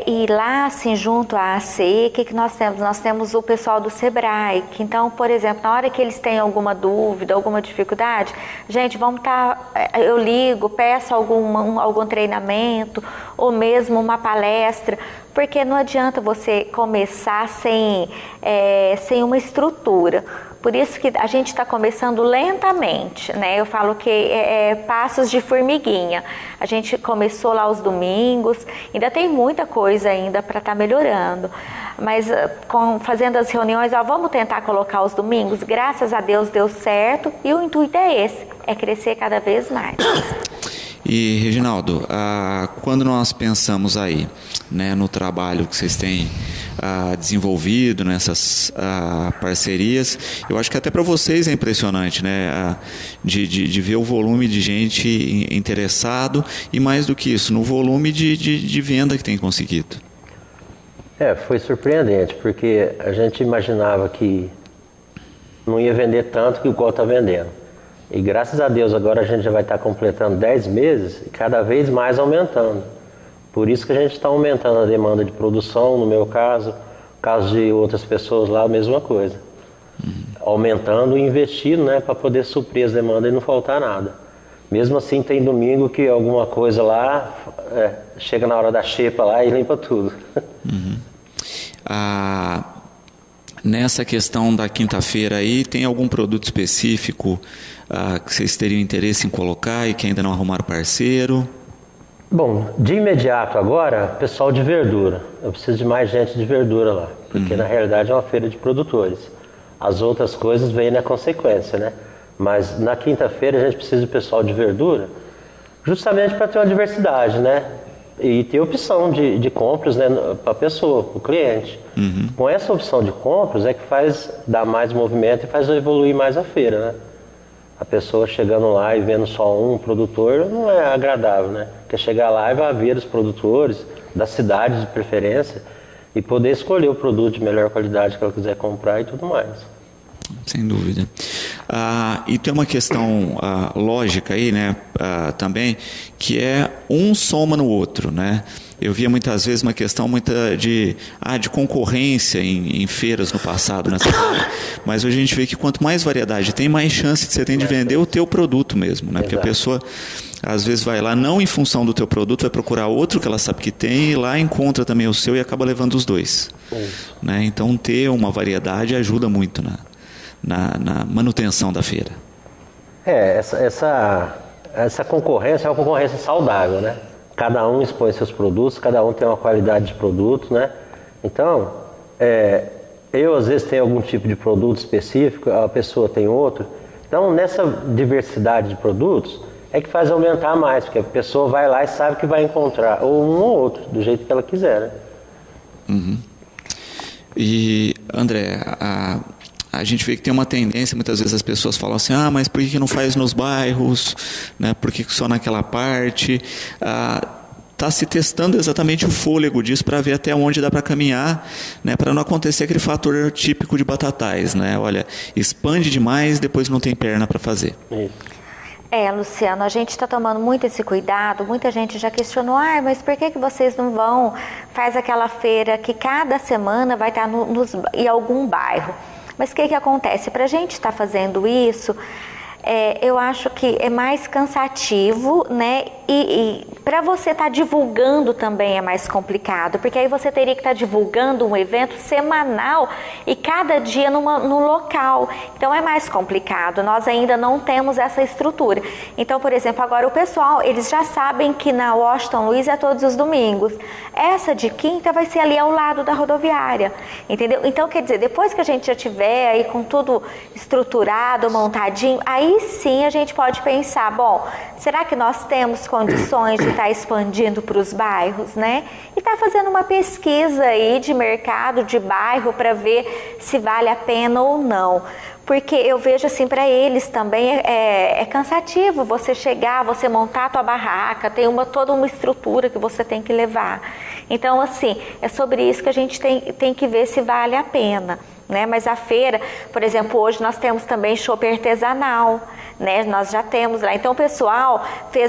E lá, assim, junto à ACE, o que nós temos? Nós temos o pessoal do Sebrae, que então, por exemplo, na hora que eles têm alguma dúvida, alguma dificuldade, gente, eu ligo, peço algum treinamento, ou mesmo uma palestra, porque não adianta você começar sem uma estrutura. Por isso que a gente está começando lentamente, né? Eu falo que passos de formiguinha. A gente começou lá os domingos, ainda tem muita coisa ainda para estar melhorando. Mas fazendo as reuniões, vamos tentar colocar os domingos. Graças a Deus deu certo e o intuito é esse, é crescer cada vez mais. E, Reginaldo, quando nós pensamos aí, né, no trabalho que vocês têm desenvolvido nessas parcerias, eu acho que até para vocês é impressionante, né, de ver o volume de gente interessado e mais do que isso, no volume de venda que tem conseguido. Foi surpreendente, porque a gente imaginava que não ia vender tanto que igual está vendendo. E graças a Deus agora a gente já vai estar completando 10 meses e cada vez mais aumentando. Por isso que a gente está aumentando a demanda de produção, no meu caso de outras pessoas lá, a mesma coisa. Aumentando e investindo, né, para poder suprir as demandas e não faltar nada. Mesmo assim tem domingo que alguma coisa lá, chega na hora da xepa lá e limpa tudo. Nessa questão da quinta-feira aí, tem algum produto específico que vocês teriam interesse em colocar e que ainda não arrumaram parceiro? Bom, de imediato agora, pessoal de verdura. Eu preciso de mais gente de verdura lá, porque na realidade é uma feira de produtores. As outras coisas vêm na consequência, né? Mas na quinta-feira a gente precisa de pessoal de verdura, justamente para ter uma diversidade, né? E ter opção de compras, né, para a pessoa, para o cliente. Com essa opção de compras é que faz dar mais movimento e faz evoluir mais a feira, né? A pessoa chegando lá e vendo só um produtor não é agradável, né? Quer chegar lá e vai ver os produtores da cidade de preferência e poder escolher o produto de melhor qualidade que ela quiser comprar e tudo mais. Sem dúvida. E tem uma questão lógica aí, né, também, que é um soma no outro, né? Eu via muitas vezes uma questão de concorrência em feiras no passado, né? Mas hoje a gente vê que quanto mais variedade tem, mais chance você tem de vender o teu produto mesmo, né? Porque a pessoa às vezes vai lá não em função do teu produto, vai procurar outro que ela sabe que tem e lá encontra também o seu e acaba levando os dois, né? Então ter uma variedade ajuda muito na manutenção da feira. Essa concorrência é uma concorrência saudável, né? Cada um expõe seus produtos, cada um tem uma qualidade de produto, né? Então, eu às vezes tenho algum tipo de produto específico, a pessoa tem outro. Então, nessa diversidade de produtos, é que faz aumentar mais, porque a pessoa vai lá e sabe que vai encontrar ou um ou outro, do jeito que ela quiser, né? E André, a gente vê que tem uma tendência, muitas vezes as pessoas falam assim, mas por que não faz nos bairros, né? Por que só naquela parte? Está se testando exatamente o fôlego disso para ver até onde dá para caminhar, né? Para não acontecer aquele fator típico de Batatais, né? Olha, expande demais, depois não tem perna para fazer. Luciano, a gente está tomando muito esse cuidado, muita gente já questionou, mas por que vocês não vão, faz aquela feira que cada semana vai estar em algum bairro? Mas o que acontece? Para a gente estar fazendo isso, eu acho que é mais cansativo, né? E para você estar divulgando também é mais complicado, porque aí você teria que estar divulgando um evento semanal e cada dia no local. Então é mais complicado, nós ainda não temos essa estrutura. Então, por exemplo, agora o pessoal, eles já sabem que na Washington Luiz é todos os domingos. Essa de quinta vai ser ali ao lado da rodoviária, entendeu? Então, quer dizer, depois que a gente já tiver aí com tudo estruturado, montadinho, aí sim a gente pode pensar, bom, será que nós temos condições de estar expandindo para os bairros, né? E estar fazendo uma pesquisa aí de mercado, de bairro, para ver se vale a pena ou não. Porque eu vejo assim, para eles também é cansativo você chegar, você montar a tua barraca, tem toda uma estrutura que você tem que levar. Então, assim, é sobre isso que a gente tem que ver se vale a pena, né? Mas a feira, por exemplo, hoje nós temos também chopp artesanal, né? Nós já temos lá. Então o pessoal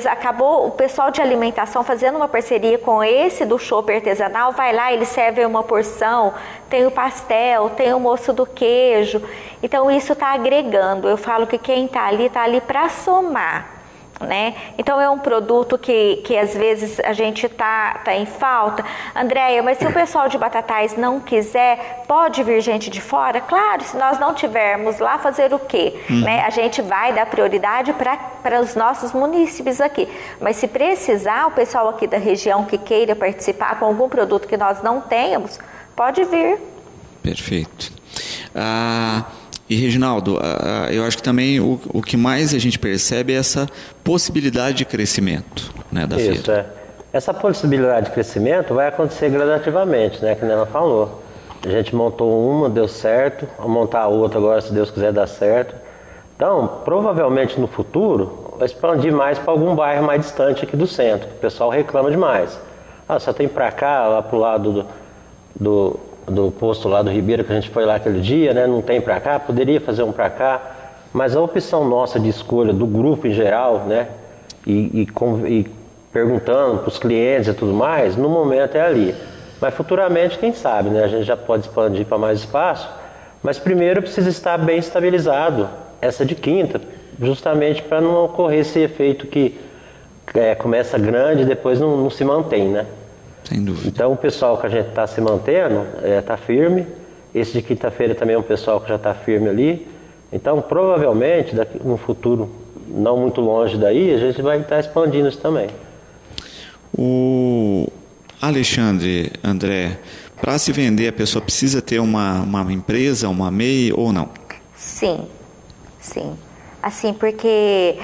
acabou o pessoal de alimentação fazendo uma parceria com esse do chopp artesanal, vai lá, eles servem uma porção, tem o pastel, tem o moço do queijo. Então isso está agregando. Eu falo que quem está ali para somar, né? Então é um produto que às vezes a gente tá em falta. Andréia, mas se o pessoal de Batatais não quiser, pode vir gente de fora? Claro, se nós não tivermos lá, fazer o quê? Né? A gente vai dar prioridade para os nossos munícipes aqui. Mas se precisar, o pessoal aqui da região que queira participar com algum produto que nós não tenhamos, pode vir. Perfeito. E Reginaldo, eu acho que também o que mais a gente percebe é essa possibilidade de crescimento, né, da feira. Isso, Essa possibilidade de crescimento vai acontecer gradativamente, né, que ela falou. A gente montou uma, deu certo, vamos montar a outra agora, se Deus quiser dar certo. Então, provavelmente no futuro, vai expandir mais para algum bairro mais distante aqui do centro. O pessoal reclama demais. Só tem para cá, lá para o lado do posto lá do Ribeiro, que a gente foi lá aquele dia, né? Não tem para cá, poderia fazer um para cá, mas a opção nossa de escolha do grupo em geral, né? E perguntando para os clientes e tudo mais, no momento é ali. Mas futuramente, quem sabe, né? A gente já pode expandir para mais espaço, mas primeiro precisa estar bem estabilizado essa de quinta, justamente para não ocorrer esse efeito que começa grande e depois não se mantém, né? Sem dúvida. Então o pessoal que a gente está se mantendo está firme. Esse de quinta-feira também é um pessoal que já está firme ali. Então provavelmente no futuro não muito longe daí a gente vai estar expandindo isso também. O Alexandre, André, para se vender a pessoa precisa ter uma empresa, uma MEI ou não? Sim. Assim, porque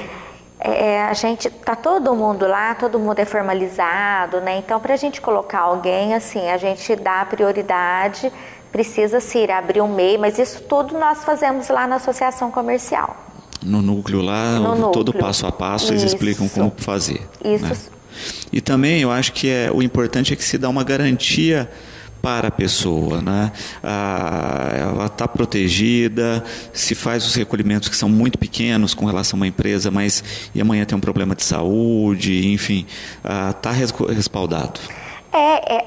a gente tá todo mundo lá, todo mundo é formalizado, né? Então, para a gente colocar alguém, assim, a gente dá prioridade, precisa se abrir um MEI, mas isso tudo nós fazemos lá na associação comercial. No núcleo lá, todo passo a passo, eles explicam como fazer. Isso. Né? E também eu acho que o importante é que se dá uma garantia para a pessoa, né? Ela está protegida, se faz os recolhimentos que são muito pequenos com relação a uma empresa, mas e amanhã tem um problema de saúde, enfim, está respaldado.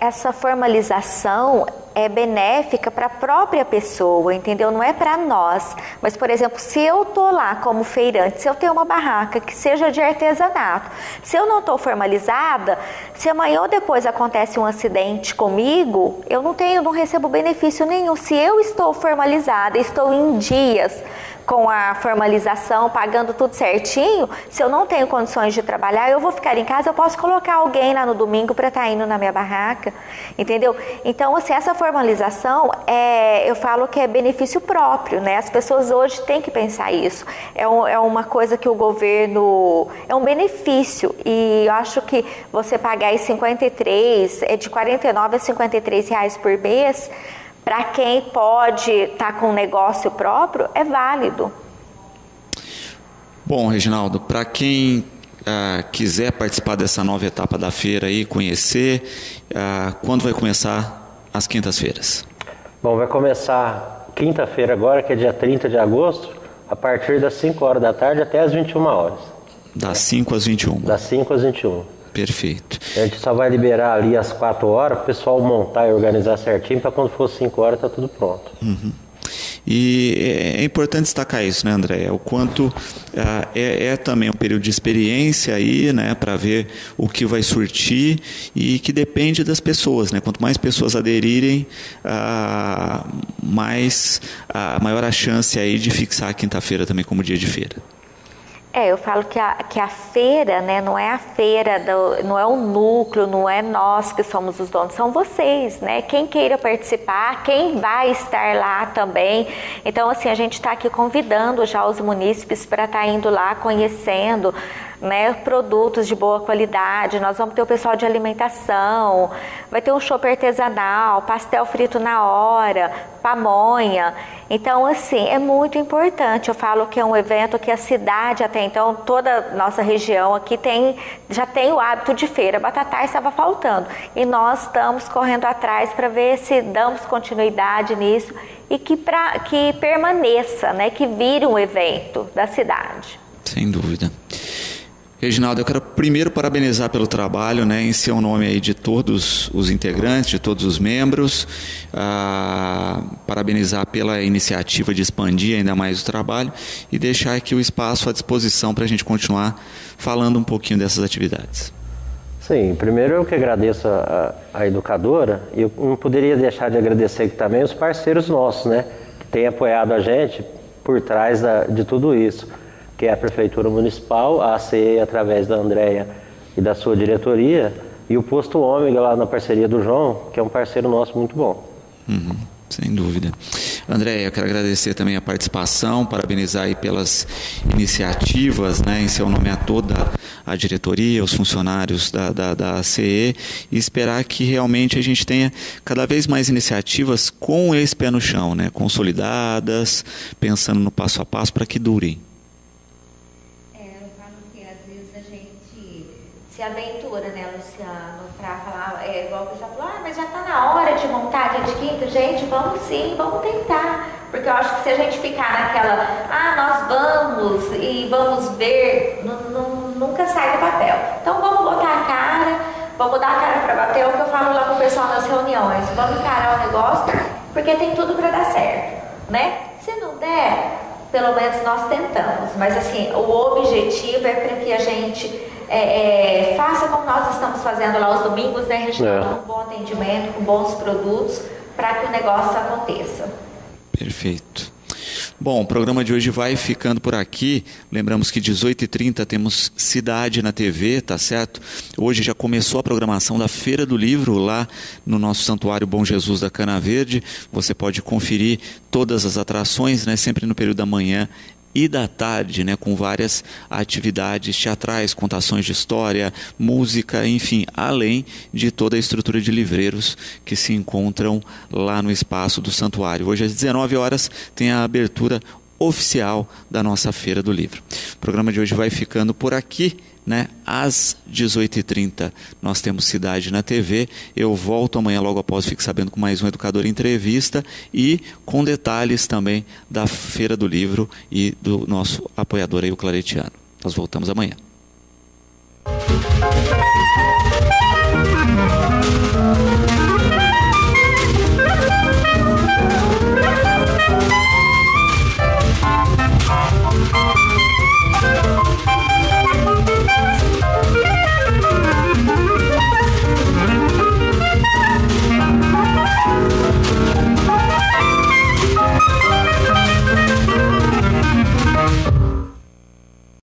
Essa formalização é benéfica para a própria pessoa, entendeu? Não é para nós. Mas, por exemplo, se eu estou lá como feirante, se eu tenho uma barraca que seja de artesanato, se eu não estou formalizada, se amanhã ou depois acontece um acidente comigo, eu não recebo benefício nenhum. Se eu estou formalizada, estou em dias com a formalização, pagando tudo certinho, se eu não tenho condições de trabalhar, eu vou ficar em casa, eu posso colocar alguém lá no domingo para estar indo na minha barraca, entendeu? Então, assim, essa formalização, eu falo que é benefício próprio, né? As pessoas hoje têm que pensar isso. É uma coisa que o governo... É um benefício, e eu acho que você pagar aí 53, de R$49 a R$53 por mês, Para quem pode estar com um negócio próprio, é válido. Bom, Reginaldo, para quem quiser participar dessa nova etapa da feira e conhecer, quando vai começar as quintas-feiras? Bom, vai começar quinta-feira agora, que é dia 30 de agosto, a partir das 5 horas da tarde até as 21 horas. Das 5 às 21? Das 5 às 21. Perfeito. A gente só vai liberar ali às 4 horas para o pessoal montar e organizar certinho, para quando for 5 horas tá tudo pronto. Uhum. E é importante destacar isso, né, André? O quanto é também um período de experiência aí, né, para ver o que vai surtir e que depende das pessoas, né? Quanto mais pessoas aderirem, maior a chance aí de fixar a quinta-feira também como dia de feira. Eu falo que a feira, né, não é a feira, não é o núcleo, não é nós que somos os donos, são vocês, né? Quem queira participar, quem vai estar lá também. Então, assim, a gente está aqui convidando já os munícipes para estar indo lá, conhecendo, né, produtos de boa qualidade. Nós vamos ter o pessoal de alimentação, vai ter um chopp artesanal, pastel frito na hora, pamonha. Então, assim, é muito importante. Eu falo que é um evento que a cidade, até então, toda a nossa região aqui já tem o hábito de feira. Batatais estava faltando. E nós estamos correndo atrás para ver se damos continuidade nisso e que permaneça, né, que vire um evento da cidade. Sem dúvida. Reginaldo, eu quero primeiro parabenizar pelo trabalho, né, em seu nome aí de todos os integrantes, de todos os membros, parabenizar pela iniciativa de expandir ainda mais o trabalho e deixar aqui o espaço à disposição para a gente continuar falando um pouquinho dessas atividades. Sim, primeiro eu que agradeço a educadora e eu não poderia deixar de agradecer aqui também os parceiros nossos, né, que têm apoiado a gente por trás de tudo isso, que é a Prefeitura Municipal, a ACE através da Andréia e da sua diretoria, e o Posto Ômega lá na parceria do João, que é um parceiro nosso muito bom. Uhum, sem dúvida. André, eu quero agradecer também a participação, parabenizar aí pelas iniciativas, né, em seu nome a toda a diretoria, os funcionários da ACE, e esperar que realmente a gente tenha cada vez mais iniciativas com esse pé no chão, né, consolidadas, pensando no passo a passo para que durem. Se aventura, né, Luciano, para falar, igual o pessoal falou, mas já está na hora de montar dia de quinta. Gente, vamos sim, vamos tentar, porque eu acho que se a gente ficar naquela, nós vamos e vamos ver, nunca sai do papel. Então vamos botar a cara, vamos dar a cara para bater, é o que eu falo lá com o pessoal nas reuniões, vamos encarar o negócio, porque tem tudo para dar certo, né? Se não der, pelo menos nós tentamos, mas assim, o objetivo é para que a gente faça como nós estamos fazendo lá os domingos, né, Reginaldo? Com bom atendimento, com bons produtos, para que o negócio aconteça. Perfeito. Bom, o programa de hoje vai ficando por aqui. Lembramos que 18h30 temos Cidade na TV, tá certo? Hoje já começou a programação da Feira do Livro lá no nosso Santuário Bom Jesus da Cana Verde. Você pode conferir todas as atrações, né, sempre no período da manhã e da tarde, né, com várias atividades teatrais, contações de história, música, enfim, além de toda a estrutura de livreiros que se encontram lá no espaço do santuário. Hoje às 19 horas tem a abertura oficial da nossa Feira do Livro. O programa de hoje vai ficando por aqui, né? Às 18h30 nós temos Cidade na TV. Eu volto amanhã logo após, fique sabendo, com mais um Educador Entrevista e com detalhes também da Feira do Livro e do nosso apoiador aí, o Claretiano. Nós voltamos amanhã.